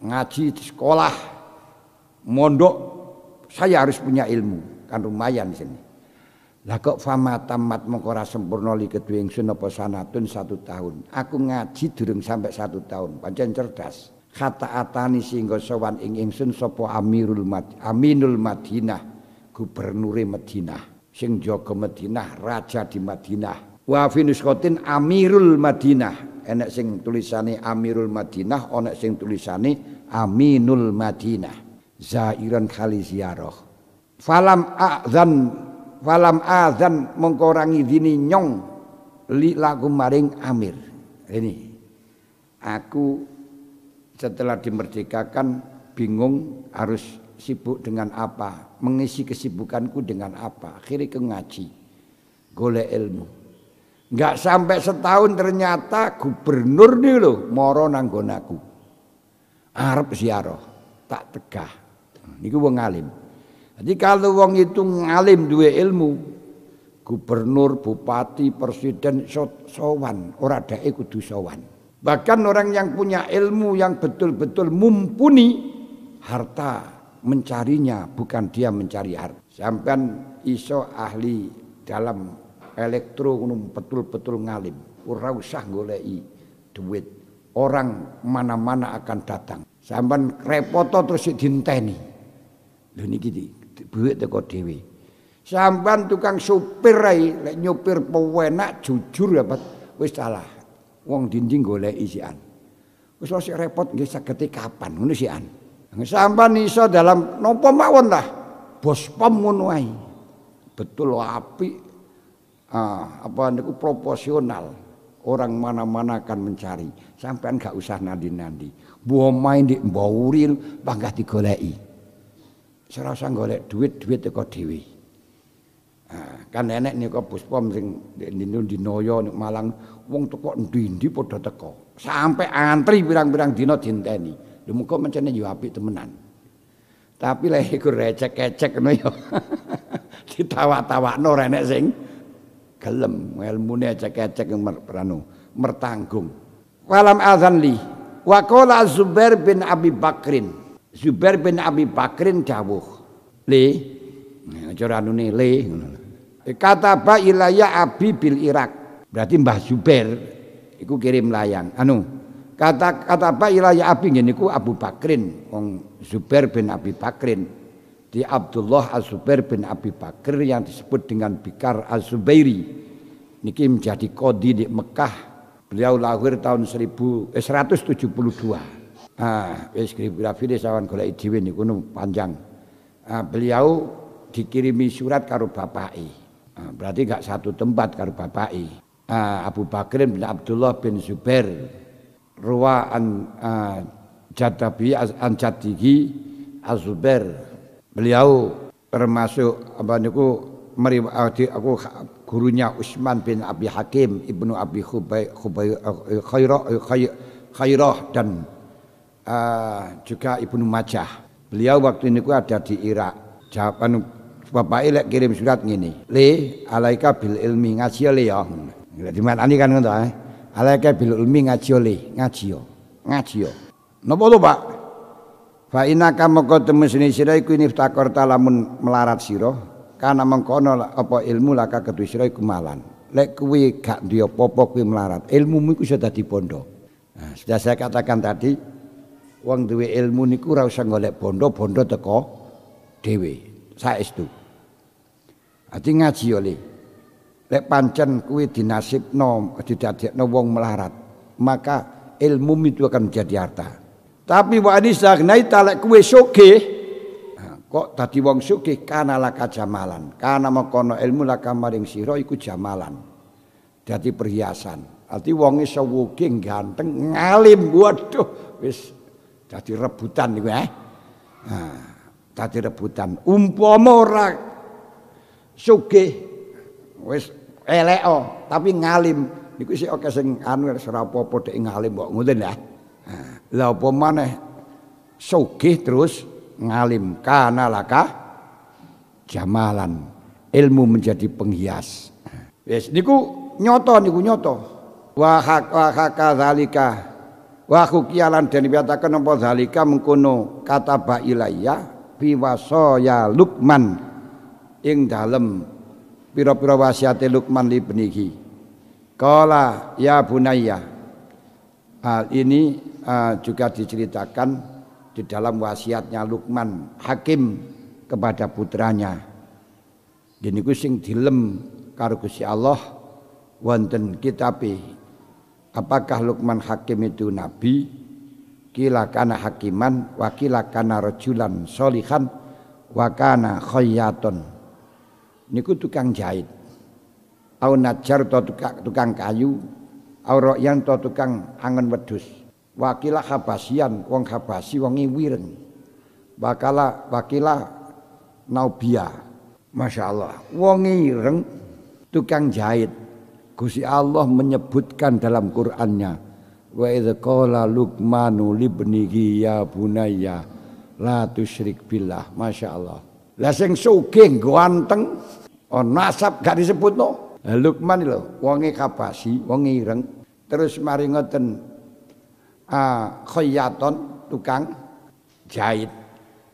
Ngaji di sekolah. Mondok saya harus punya ilmu, kan lumayan di sini. Lah kok famatamat mengko ora sempurna li kedue ingsun apa sanatun 1 tahun. Aku ngaji durung sampai 1 tahun, pancen cerdas. Kata atani singgo sowan ing ingsun sapa Aminul Madinah, gubernure Madinah, sing jaga Madinah, raja di Madinah. Wa fi nuskotin Amirul Madinah, enek sing tulisane Amirul Madinah, ana sing tulisane Aminul Madinah. Zairan kali ziarah. Falam azan mengko ora ngidini nyong li lagu maring Amir. Ini aku setelah dimerdekakan bingung harus sibuk dengan apa, mengisi kesibukanku dengan apa. Akhirnya ke ngaji, golek ilmu. Enggak sampai setahun ternyata gubernur nih loh moro nanggon aku. Arep ziarah, tak tegah. Niku wong alim. Jadi kalau wong itu ngalim duwe ilmu, gubernur, bupati, presiden sowan, ora dae kudu sowan. Bahkan orang yang punya ilmu yang betul-betul mumpuni, harta mencarinya, bukan dia mencari harta. Sampean iso ahli dalam elektro betul-betul ngalim, ora usah goleki duit. Orang mana-mana akan datang. Sampean repot terus dinteni. Lha niki duit teko dhewe. Sampean tukang supir ae lek nyupir pewenak jujur dapat wis salah. Wong dinding goleki sian. Wis sik repot nggih sagete kapan ngono sian. Sampean iso dalam napa mawon lah. Bos pom ngono ae. Betul apik. Apa niku proporsional. Orang mana-mana akan mencari. Sampean gak usah nandi-nandi. Mbok main di mbawuril panggah digoleki. Ora usah golek duit teko dhewe. Kan enek niku bos pom sing dinoyo nek Malang wong teko endi-endi padha teko. Sampai antri pirang-pirang dina dinteni. Lha muga mencene yo apik temenan. Tapi lek iku recek-recek ngono yo. Ditawa-tawakno ora enek sing gelem ilmune ecek-ecek mertanggung. Walam azan li wa qala Zubair bin Abi Bakrin. Zubair bin Abi Bakrin dawuh, "Le, aja anune le ngono. Kataba ilayya Abi bil Irak." Berarti Mbah Zubair iku kirim layang. Kataba ilayya Abi ngene iku Abu Bakrin, wong Zubair bin Abi Bakrin. Di Abdullah Az-Zubair bin Abi Bakr yang disebut dengan Bikar Az-Zubairi. Niki menjadi qadhi di Mekah. Beliau lahir tahun 172. Wis biografi sawan golek dhewe niku panjang. Beliau dikirimi surat karo bapake. Berarti gak satu tempat karo bapake. Abu Bakr bin Abdullah bin Zubair ruwa jadabi an jaddihi Az-Zubair. Beliau termasuk apa niku aku gurunya Utsman bin Abi Hakim, Ibnu Abi Khairah dan juga Ibnu Majah. Beliau waktu niku ada di Irak. Jawaban bapake lek kirim surat ngene. Le alaika bil ilmi ngaji le ya. Di manani kan ngono ta. Alaika bil ilmi ngaji le, ngaji yo. Ngaji yo. Napa lho, Pak? Fa innaka moko temesine sira iku niftakor lamun melarat sira, kana mengkono apa ilmu laka kedue sira iku malan. Lek kuwi gak duwe apa-apa kuwi melarat. Ilmumu iku iso dadi bondo. Nah, sudah saya katakan tadi, wong duwe ilmu niku ora usah golek bondo-bondo teko dhewe. Saestu. Ati ngaji yo le. Lek pancen kuwi dinasibno didadekno wong melarat, maka ilmu itu akan menjadi harta. Tapi wa anisaghnai talek kuwe sugih. Kok dadi wong sugih kana laka jamalan. Kana makono ilmu laka maring sira iku jamalan. Dadi perhiasan. Arti wong iso wugih ganteng ngalim. Waduh wis dadi rebutan niku dadi rebutan. Umpama ora sugih wis elek tapi ngalim niku sik akeh sing anu ora apa-apa dhek ngalim kok ngoten ya. Lah apa maneh sugih terus ngalim kana laka jamalan ilmu menjadi penghias. Wis niku nyoto wa haka zalika wa hukialan den piataken apa zalika mengkono kataba ilayya fi wasaya Luqman ing dalem pira-pira wasiate Luqman li benihi. Qala ya bunayya. Hal ini juga diceritakan di dalam wasiatnya Luqman Hakim kepada putranya. Dene iku sing dilem karo Gusti Allah wonten kitabe. Apakah Luqman Hakim itu nabi? Kila kana hakiman wa kila kana rajulan sholihan wa kana khayyatun. Niku tukang jahit. Au najar to tukang kayu, au royan to tukang angen wedhus. Wakila habasian wong habasi wong wireng. Wakila naubia. Masya Allah. Wong ireng tukang jahit. Gusti Allah menyebutkan dalam Qur'annya, wa idz qala Luqmanu libnihi ya bunayya la tusyrik billah. Masya Allah. Lah sing sugih ganteng nasab gak disebutno. Luqman lho wonge kabasi, wong ireng. Terus mari ngoten khayyaton tukang jahit.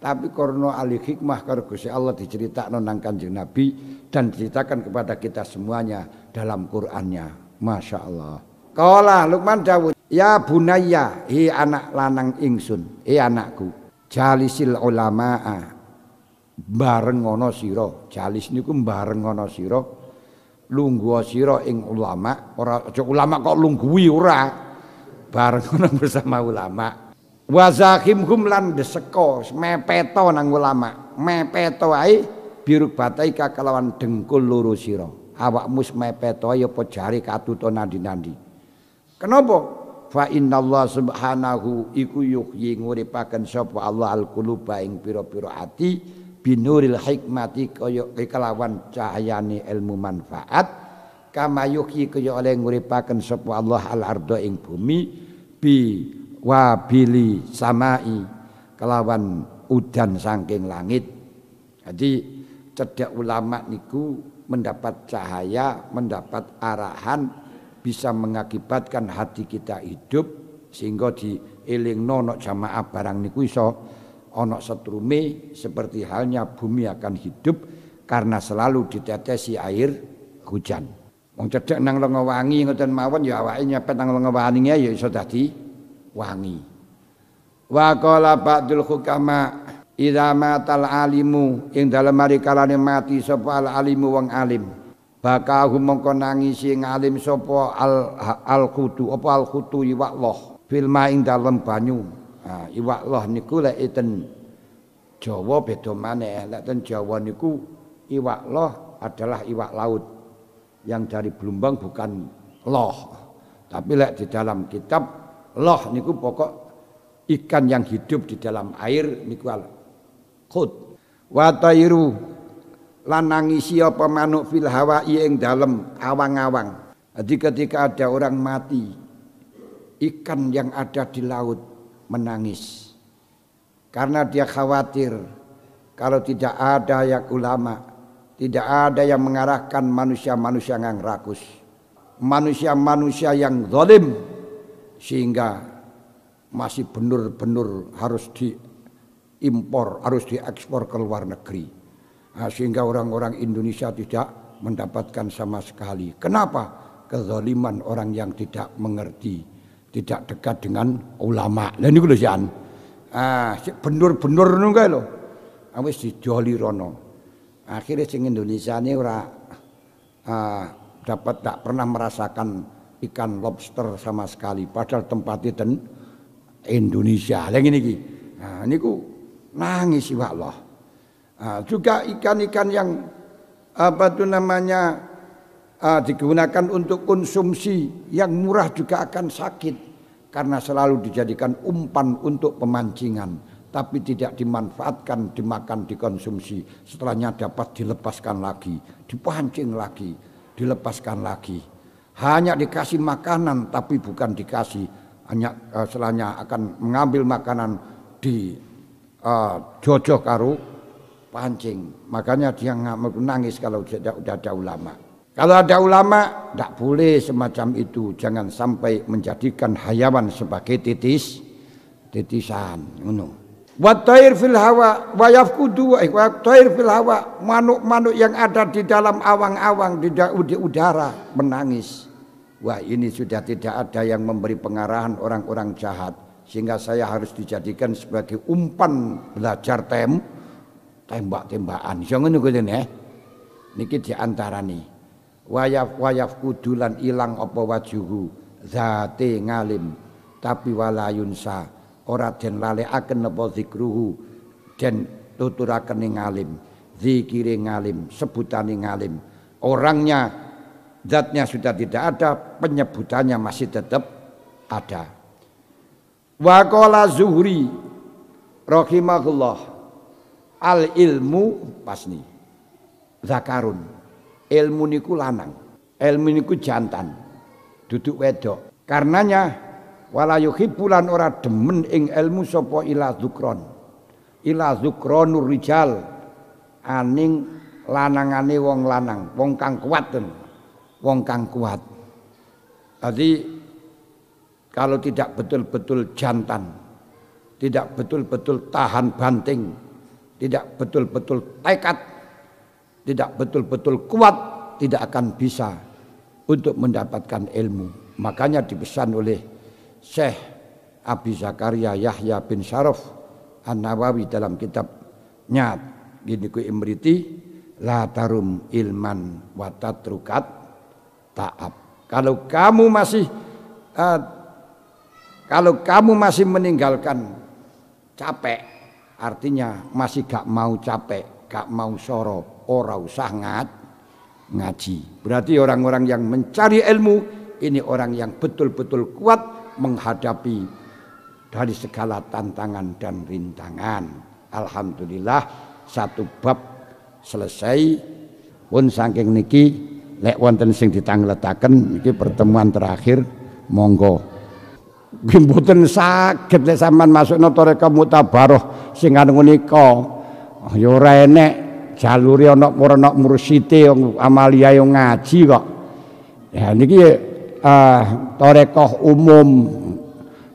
Tapi karena ahli hikmah karo Gusti Allah diceritakno nang Kanjeng Nabi dan diceritakan kepada kita semuanya dalam Qur'annya. Masya Allah. Qala Luqman dawuh, ya bunayya, anak lanang ingsun, anakku, jalisil ulamaa, bareng ana sira. Jalis niku bareng ana sira, lungguh sira ing ulama, ora aja ulama kok lungguhi ora. Bareng ana bersama ulama. Wa zakhimhum lan deseka mepeto nang ulama, mepeto ae biruk batai kalawan dengkul loro sira. Awakmu mepeto ya apa jari katuto nandi-nandi. Kenapa? Fa innallaha subhanahu iku yuhyi nguripaken sapa Allah al-quluba ing pira-pira ati binuril hikmati kaya kelawan cahayane ilmu manfaat kama yuhyi kaya oleh nguripaken sapa Allah al-ardo ing bumi bi wabili samai kelawan udan saking langit. Jadi cedhak ulama niku mendapat cahaya, mendapat arahan, bisa mengakibatkan hati kita hidup sehingga dielingno ana jamaah barang niku iso ana setrume seperti halnya bumi akan hidup karena selalu ditetesi air hujan. Wong cedhak nang lenga wangi ngoten mawon ya awake nyepet nang lenga wangi ya iso dadi wangi. Wa qala ba'dul hukama idza matal alimu ing dalem mari kalane mati sapa al alimu wong alim bakahu mongko nangisi ngalim sapa al khutu apa al khutu iwak loh fil ma ing dalem banyu. Iwak loh niku lek iten Jawa beda maneh. Lek ten Jawa niku iwak loh adalah iwak laut yang dari Blumbang bukan loh. Tapi lek di dalam kitab loh niku pokok ikan yang hidup di dalam air niku khut. Wa tairu lan nangisi apa manuk fil hawa'i ing dalem awang-awang. Jadi ketika ada orang mati, ikan yang ada di laut menangis. Karena dia khawatir kalau tidak ada yang ulama, tidak ada yang mengarahkan manusia-manusia yang rakus, manusia-manusia yang zalim, sehingga masih benar-benar harus diimpor, harus diekspor ke luar negeri. Sehingga orang-orang Indonesia tidak mendapatkan sama sekali. Kenapa? Kezaliman orang yang tidak mengerti, tidak dekat dengan ulama. Lah niku lho jan. Bener-bener ngono kae lho. Wis didoli rono. Akhirnya sing Indonesia ini ora tak pernah merasakan ikan lobster sama sekali, padahal tempatnya ten Indonesia. Lah ngene iki. Niku nangis iwak Allah. Juga ikan-ikan yang digunakan untuk konsumsi yang murah juga akan sakit karena selalu dijadikan umpan untuk pemancingan. tapi tidak dimanfaatkan, dimakan, dikonsumsi, setelahnya dapat dilepaskan lagi, dipancing lagi, dilepaskan lagi. Hanya dikasih makanan tapi bukan dikasih, hanya setelahnya akan mengambil makanan di jojo karo pancing. Makanya dia nangis kalau sudah ada ulama. Kalau ada ulama, tidak boleh semacam itu. Jangan sampai menjadikan hayawan sebagai titisan. Wa thair fil hawa wa yafkudu wa thair fil hawa, manuk-manuk yang ada di dalam awang-awang di udara menangis. Wah, ini sudah tidak ada yang memberi pengarahan orang-orang jahat, sehingga saya harus dijadikan sebagai umpan belajar tembak-tembakan. Iso ngono kuwi ya. Niki diantarane wayaf kudulan ilang apa wajuhu zate ngalim tapi walayunsa ora den lalekaken apa zikruhu den tuturaken ngalim, zikire ngalim, sebutane ngalim. Orangnya, zatnya sudah tidak ada, penyebutannya masih tetap ada. Wa qala Zuhri rahimahullah, al ilmu pasni zakarun, ilmu niku lanang, ilmu niku jantan, duduk wedok. Karenanya wala yuhibbulan ora demen ing ilmu sapa ila zukronur rijal, aning lanangane wong lanang, wong kang kuat, wong kang kuat. Jadi kalau tidak betul-betul jantan, tidak betul-betul tahan banting, tidak betul-betul tekad, tidak betul-betul kuat, tidak akan bisa untuk mendapatkan ilmu. Makanya dipesan oleh Syekh Abi Zakaria Yahya bin Syaraf An-Nawawi dalam kitabnya gini ku imriti la tarum ilman wa tatrukat ta'ab. Kalau kamu masih meninggalkan capek, artinya masih gak mau capek, gak mau soro, ora usah ngaji. Berarti orang-orang yang mencari ilmu ini orang yang betul-betul kuat menghadapi dari segala tantangan dan rintangan. Alhamdulillah satu bab selesai. Pun saking niki lek wonten sing ditangletaken niki pertemuan terakhir, monggo. Mboten saged lek sampean masukna Thariqah Mutabaroh sing anu nika ya ora enek jalure ana mursite amalia yo ngaji kok. Ya niki Thariqah umum.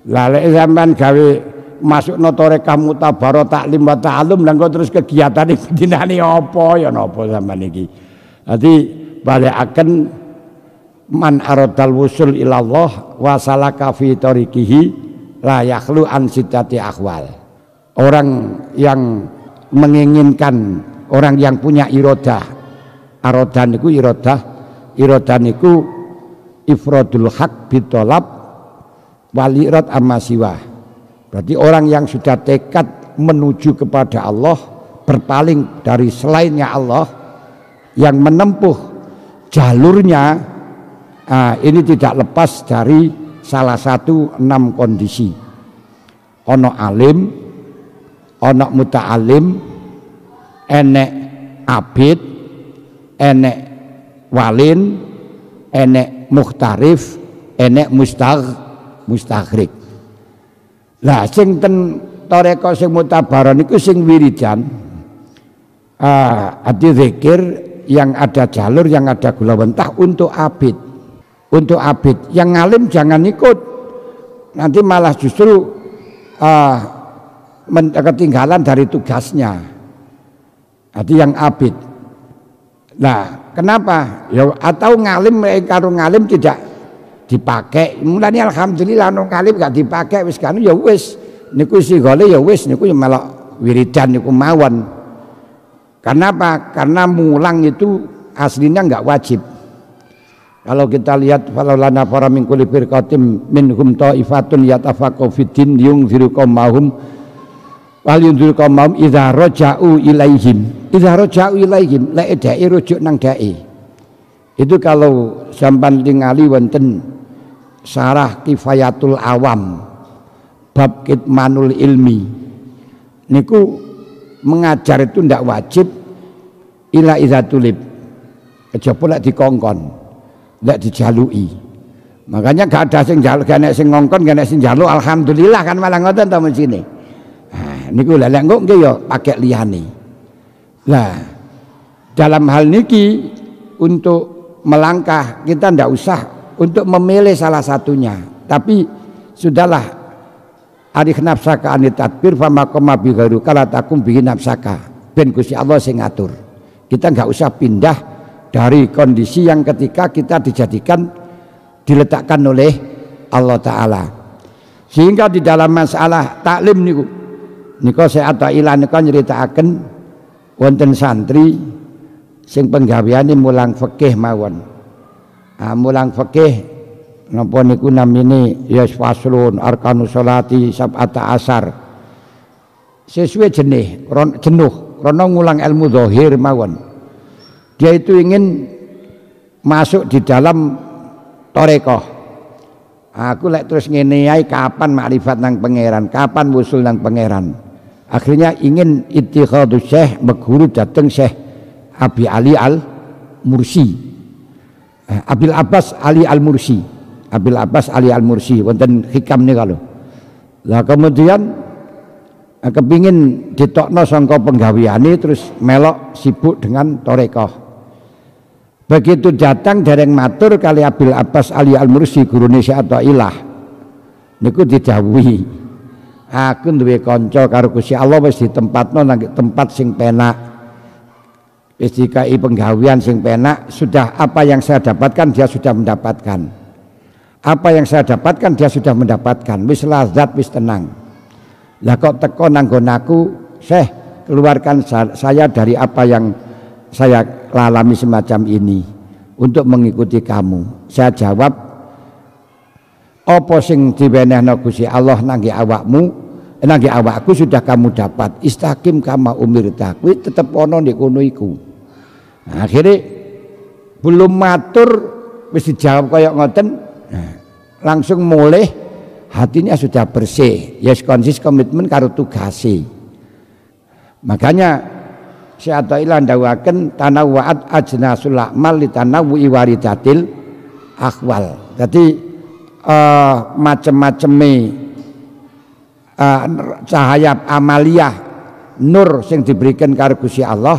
Lah lek sampean gawe masukna Thariqah Mutabaroh taklim wa ta'allum lan kok terus kegiatane dinane apa ya napa sampean iki. Dadi balekaken man aradal wusul ilallah wa salaka fi tariqihi la yakhlu an sittati akhwal. Orang yang menginginkan, orang yang punya iradah, aradah niku iradah niku ifradul haq bitolab walirad amma siwa. Berarti orang yang sudah tekad menuju kepada Allah, berpaling dari selainnya Allah, yang menempuh jalurnya, ini tidak lepas dari salah satu 6 kondisi. Ono alim, ono muta'alim, enek abid, enek walin, enek mukhtarif, enek mustaghrib. Lah sing ten Thariqah sing Mutabaroh niku sing wiridan, ati zikir yang ada jalur, yang ada gulawentah untuk abid. Untuk abid, yang ngalim jangan ikut, nanti malah justru ketinggalan dari tugasnya. Jadi yang abid. Nah, kenapa? Ya atau ngalim karo ngalim tidak dipakai. Mulane alhamdulillah nang ngalim gak dipakai wis kan ya wis niku sigole ya wis niku ya melok wiridan niku mawon. Kenapa? Karena mulang itu aslinya enggak wajib. Kalau kita lihat falaulah para min kulli firqatin minhum ta'ifatun yatafaqahu fiddin yunziru qaumahum wal yunziru qaumahum idza raja'u ilaihim. Idza raja'u ilaihim la da'i rujuk nang da'i. Itu kalau sampan tingali wonten Syarah Kifayatul Awam bab kitmanul ilmi. niku mengajar itu ndak wajib ila idza tulib. Kejaba lek dikongkon, ndak dijalui. Makanya gak ada sing njaluk, gak enek sing ngongkon, gak enek sing njaluk, alhamdulillah kan malah ngoten ta mestine. Nah, niku lek engko nggih ya pakai liyane. Lah, dalam hal niki untuk melangkah kita ndak usah untuk memilih salah satunya, tapi sudahlah arif nafsaka anit tadbir fama qama bi ghairu kala takum bihi nafsaka ben Gusti Allah sing ngatur. Kita nggak usah pindah dari kondisi yang ketika kita diletakkan oleh Allah Ta'ala. Sehingga di dalam masalah taklim niku saya Atailah niku nyritakaken wonten santri sing penggaweane mulang fikih mawon. Mulang fikih napa niku namine ya faslun arkanus sholati sab'ata asar. Sesuai jenuh karena ngulang ilmu zahir mawon. Dia itu ingin masuk di dalam torekoh. Aku lek terus ngene ae kapan makrifat nang pangeran, kapan wusul nang pangeran. Akhirnya ingin ittikhadus syekh berguru dateng Syekh Abi Ali Al-Mursi. Abil Abbas Ali Al-Mursi. Abil Abbas Ali Al-Mursi wonten hikam nika lho. Lah kemudian kepingin ditokno sangka penggaweane terus melok sibuk dengan torekoh. Begitu datang dereng matur kali Abil Abbas Ali Al-Mursi gurune Syekh Atailah niku didhawuhi, aku duwe kanca karo Gusti Allah wis ditempatno nang tempat sing penak, wis dikai penggawean sing penak, sudah apa yang saya dapatkan dia sudah mendapatkan, apa yang saya dapatkan dia sudah mendapatkan, wis lazat wis tenang. Lah kok teko nang nggonku, Syekh keluarkan saya dari apa yang saya lalami semacam ini untuk mengikuti kamu. Saya jawab, apa sing diwenehno Gusti Allah nangge awakmu, nangge awakku sudah kamu dapat. Istaqim kama umirta, kuwi tetep ana nek kono iku. Nah, akhirnya belum matur wis dijawab kaya ngoten, langsung mulih hatinya sudah bersih, yes konsis komitmen karo tugase. Makanya Syekh Atailah ndawuhaken tanawwa'at ajnasul a'mal li tanawwu'i waridatil akhwal. Jadi macam-macame cahaya amaliyah nur sing diberikan karo Gusti Allah,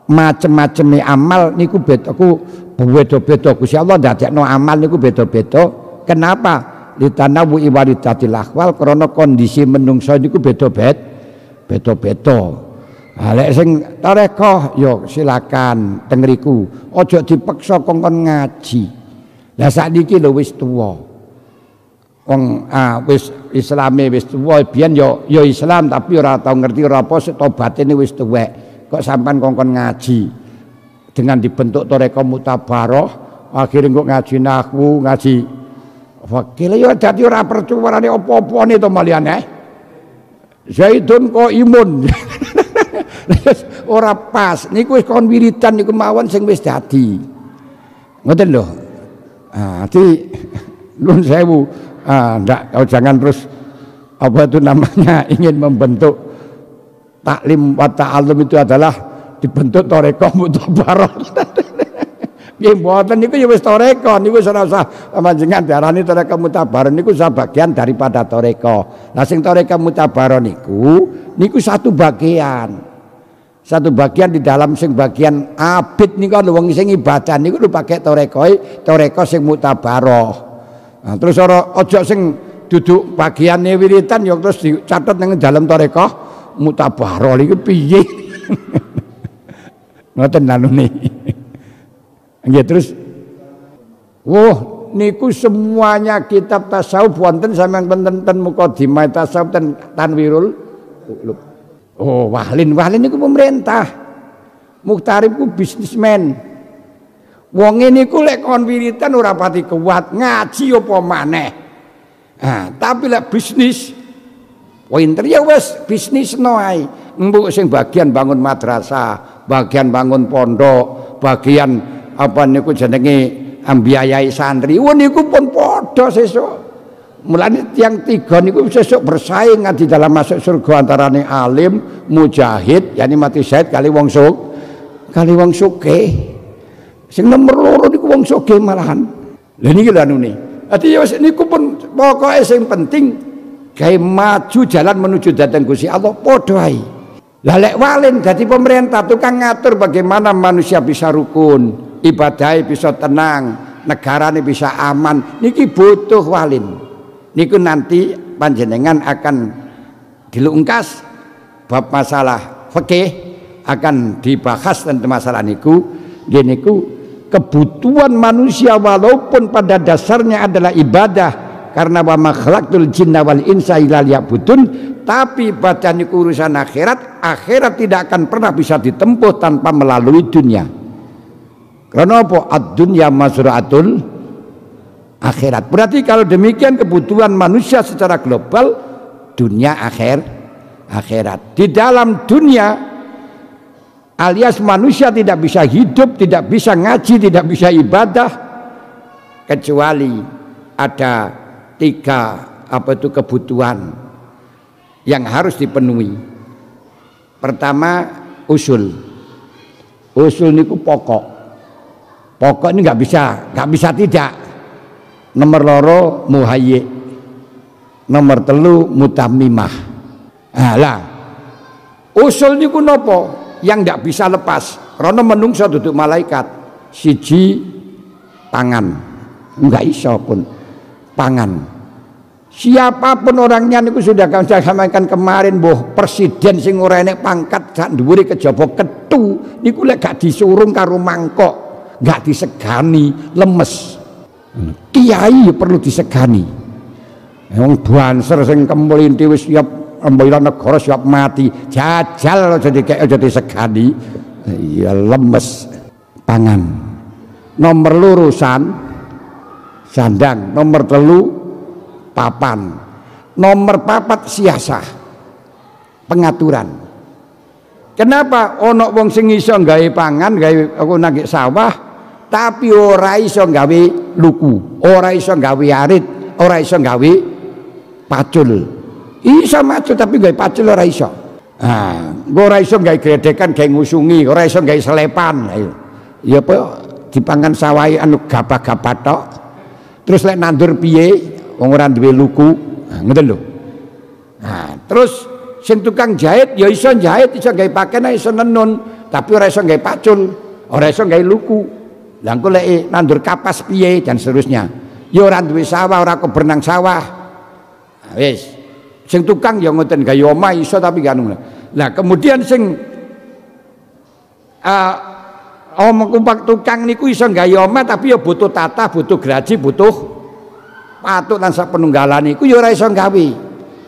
macam-macame amal niku beda-beda. Gusti Allah ndadekno amal niku beda-beda. Kenapa? Li tanawwu'i waridatil akhwal, karena kondisi menungso niku beda-beda. Lek sing tarekoh yo silakan teng mriku, aja dipaksa kongkon ngaji. Lah sakniki lho wis tuwa. Wong wis Islame wis tuwa, biyen yo Islam tapi ora tau ngerti ora apa tobaté wis tuwek. Kok sampean kongkon ngaji. Dengan dibentuk tarekoh mutabaroh, akhirnya kok ngaji nahwu, ngaji fikih yo dadi ora percuwarane apa-apane to malian Zaidun kok imun. Ora pas niku wis kon wiridan niku mawon sing wis dadi ngoten lho. Dadi nuwun sewu, jangan terus apa itu namanya ingin membentuk taklim wa ta'allum itu adalah dibentuk tarekoh mutabarah. Nggih mboten niku ya wis tarekoh niku ora usah panjenengan diarani tarekoh mutabarah niku sebagian daripada tarekoh. Lah sing tarekoh mutabarah niku satu bagian. Satu bagian di dalam sing bagian abid niku lho wong sing ibadah niku lho pakai tarekoh sing mutabarah. Nah, terus aja sing duduk bagiane wiritan ya terus dicatet nang dalam tarekoh mutabarah niku piye. Ngoten lanune. Nggih terus niku semuanya kitab tasawuf wonten sampeyan ten mukadimah tasawuf ten Tanwirul Qulub. Wahlin niku pemerintah. Mukhtarib ku bisnismen. Wong niku lek kon wiritan ora pati kuat, ngaji apa maneh. Tapi lek bisnis pinter ya wis bisnisno ae. Mbok sing bagian bangun madrasah, bagian bangun pondok, bagian apa niku jenenge ambiayai santri. Niku pun padha sesuk. Mulane yang tiga niku sesuk bersaing di dalam masuk surga antarane alim, mujahid, yani mati syahid kali wong sugih. Sing nomor loro niku wong sugih malahan. Lha niki lho anune. Dadi ya wis niku pun pokoke sing penting gawe maju jalan menuju dhateng Gusti Allah padha ae. Lah lek walin dadi pemerintah tukang ngatur bagaimana manusia bisa rukun, ibadahnya bisa tenang, negarane bisa aman, niki butuh walin. Niku nanti panjenengan akan dilungkas bab masalah fikih akan dibahas tentang masalah niku. Niku kebutuhan manusia walaupun pada dasarnya adalah ibadah karena wa ma khalaqtul jinna wal insa illa liya'budun, tapi baca niku urusan akhirat tidak akan pernah bisa ditempuh tanpa melalui dunia. Karena apa? Ad-dunya mazra'atul akhirat. Berarti kalau demikian kebutuhan manusia secara global dunia akhirat. Di dalam dunia alias manusia tidak bisa hidup, tidak bisa ngaji, tidak bisa ibadah kecuali ada tiga kebutuhan yang harus dipenuhi. Pertama usul niku pokok ini nggak bisa tidak. Nomor loro muhayyi, nomor telu mutammimah. Lah usul niku nopo yang ndak bisa lepas karena menungso duduk malaikat. Siji pangan, enggak iso pun pangan. Siapapun orangnya niku sudah saya sampaikan kemarin, presiden sing ora enek pangkat sak dhuwure kejaba ketu niku lek gak disurung karo mangkok, gak disegani lemes. Kiai perlu disegani. Wong banser sing kemelinti wis siap mbela negara siap mati, jajal aja disegani. Ya lemes. Pangan. Nomor loro sandang, nomor telu papan. Nomor papat siasah. Pengaturan. Kenapa ono wong sing iso gawe pangan, gawe aku nang sawah tapi ora iso gawe luku, ora iso gawe arit, ora iso gawe pacul. Iso maju tapi gawe pacul ora iso. Ora iso gawe gredekan, gawe ngusungi, ora iso gawe selepan. Ya apa dipangan sawahe anu gabah-gabah tok. Terus lek nandur piye wong ora duwe luku. Ngoten lho. Terus sing tukang jahit ya iso jahit, iso gawe pakaian, iso nenun, tapi ora iso gawe pacul, ora iso gawe luku. Lah engko lek nandur kapas piye dan seterusnya. Ya ora duwe sawah, ora kebernang sawah. Wis. Sing tukang ya ngoten gawe omah iso tapi gak ngono. Lah kemudian sing kumpak tukang niku iso gawe omah tapi ya butuh tata, butuh graji, butuh patut lan sak penunggalan niku ya ora iso gawe.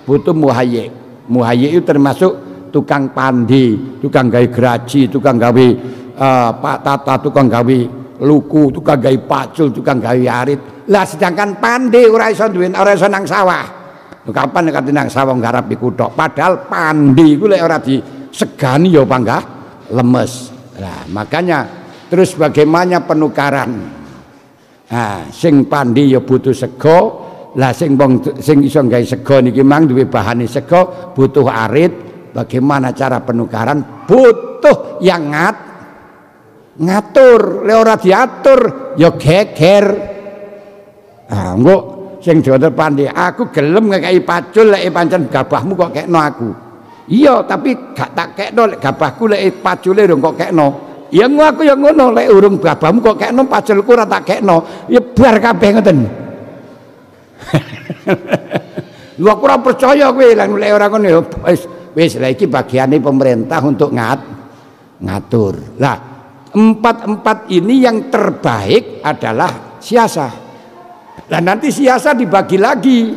Butuh muhayyi. Muhayyi itu termasuk tukang pandi, tukang gawe graji, tukang gawe tata, tukang gawe luku, tukang gawe pacul, tukang gawe arit. Lah sedangkan pandi ora iso duwe, ora iso nang sawah. Kapan nek nang sawah nggarap iku tok. Padahal pandi iku lek ora disegani ya panggah lemes. Nah, makanya terus bagaimana penukaran? Sing pandi ya butuh sego. Lah sing iso gawe sego niki mang duwe bahane sego, butuh arit. Bagaimana cara penukaran? Butuh yang ngatur, le ora diatur ya geger. Engko sing diatur pandi, aku gelem ngekeki pacul lek pancen gabahmu kok kekno aku. Iya, tapi gak tak kekno lek gabahku lek pacule urung kok kekno. Ya aku ya ngono, lek urung gabahmu kok kekno paculku ora tak kekno. Ya bar kabeh ngoten. Lu aku ora percaya kowe lek ora ngono ya wis lha iki bagiane pemerintah untuk ngatur. Lah empat ini yang terbaik adalah siasah. Lah nanti siasah dibagi lagi.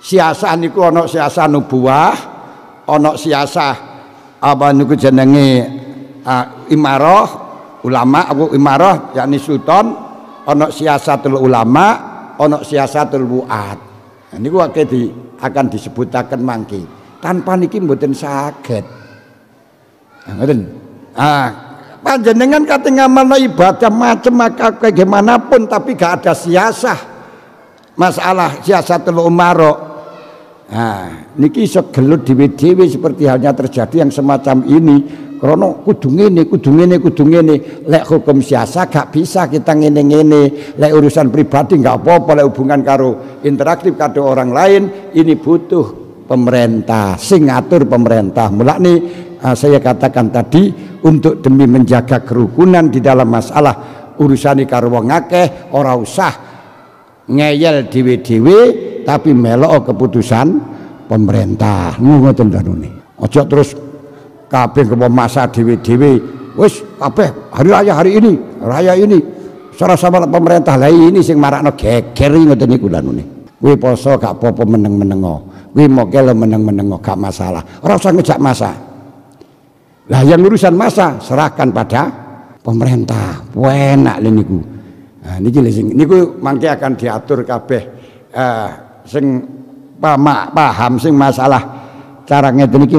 Siasah niku ana siasah nubuwah, ana siasah apa niku jenenge imarah ulama, imarah yakni sultan, ana siasatul ulama, ana siasatul wuat. Nah, niku akan disebutaken mangke. Tanpa niki mboten saged. Ngoten. Panjenengan kate ngamalno ibadah macam bagaimanapun tapi gak ada siasah, masalah siasatul umaro. Nah, niki iso gelut dhewe-dhewe seperti halnya terjadi yang semacam ini. Krono kudu ngene. Lek hukum siasa gak bisa kita ngene-ngene. Lek urusan pribadi gak apa-apa, lek hubungan karo interaktif karo orang lain ini butuh pemerintah, sing ngatur pemerintah. Mulane saya katakan tadi untuk demi menjaga kerukunan di dalam masalah urusane karo wong akeh ora usah ngeyel dhewe-dhewe tapi melok keputusan pemerintah. Ngoten danune. Aja terus kabeh kepo masa dhewe-dhewe wis kabeh hari raya ini secara sama pemerintah lah ini sing marakno geger ngoten niku danune. Kuwi poso gak apa-apa meneng-menengo. Kuwi mokel meneng-menengo gak masalah. Ora usah ngejak masa. Lah yang urusan masa serahkan pada pemerintah. Enak lho niku. Nah niki sing niku mangke akan diatur kabeh sing paham sing masalah cara ngeten iki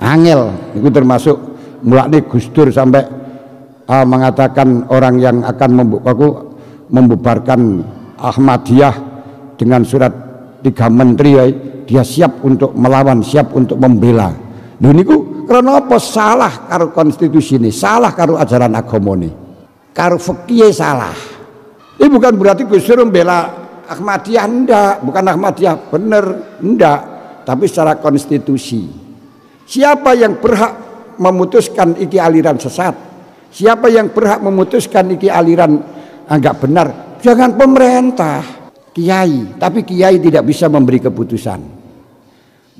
angel niku termasuk mulane Gus Dur sampai mengatakan orang yang akan membubarkan Ahmadiyah dengan surat 3 menteri dia siap untuk melawan, siap untuk membela. Lho niku karena apa? Salah karo konstitusi ini, salah karo ajaran agama ini, karo fikih salah. Ini bukan berarti Gus Dur membela Ahmadiyah, enggak, bukan Ahmadiyah bener, enggak, tapi secara konstitusi. Siapa yang berhak memutuskan iki aliran sesat? Siapa yang berhak memutuskan iki aliran enggak benar? Jangan pemerintah, kiai, tapi kiai tidak bisa memberi keputusan.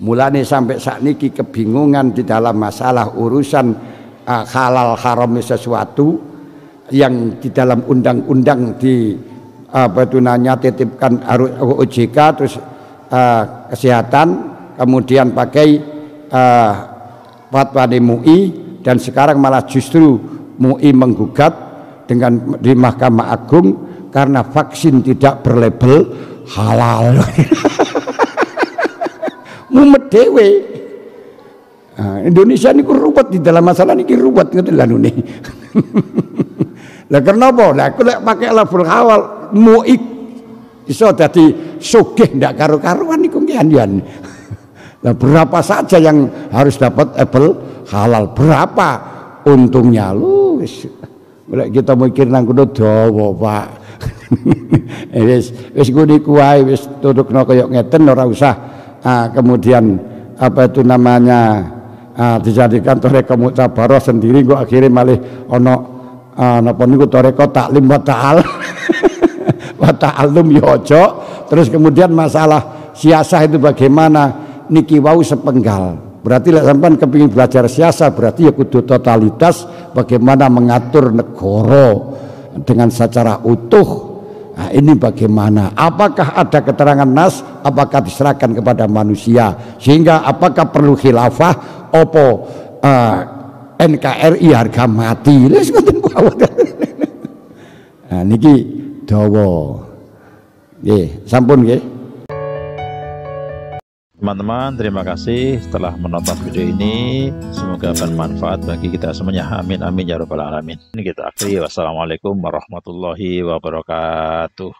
Mulane sampai saat niki kebingungan di dalam masalah urusan halal haram sesuatu yang di dalam undang-undang di titipkan OJK terus kesehatan, kemudian pakai fatwa di MUI, dan sekarang malah justru MUI menggugat dengan di Mahkamah Agung karena vaksin tidak berlabel halal. Mumet dewe. Indonesia ini ruwet di dalam masalah ini, ruwet ngoten lho nih. Lah kenapa? Lah aku lek pakai label halal MUI iso dadi sugih ndak karo-karuan niku ngian. Lah berapa saja yang harus dapat label halal, berapa untungnya lu wis. Lek kita mikir nang kono dawa, Pak. Wis ngene kuwi wis tutukno kaya ngeten, ora usah kemudian dijadikan toreko mucabarah sendiri kok akhirnya malih ono napa niku toreko taklim wa ta'al wa ta'allum ya aja. Terus kemudian masalah siasah itu bagaimana niki wau sepenggal. Berarti lek sampean kepengin belajar siasah berarti ya kudu totalitas bagaimana mengatur negara dengan secara utuh. Nah, ini bagaimana? Apakah ada keterangan nas? Apakah diserahkan kepada manusia? Sehingga apakah perlu khilafah? Opo NKRI harga mati? Nah, niki dawa. Nggih, sampun nggih. Teman-teman, terima kasih telah menonton video ini. Semoga bermanfaat bagi kita semuanya. Amin amin ya rabbal alamin. Ini kita akhiri. Wassalamualaikum warahmatullahi wabarakatuh.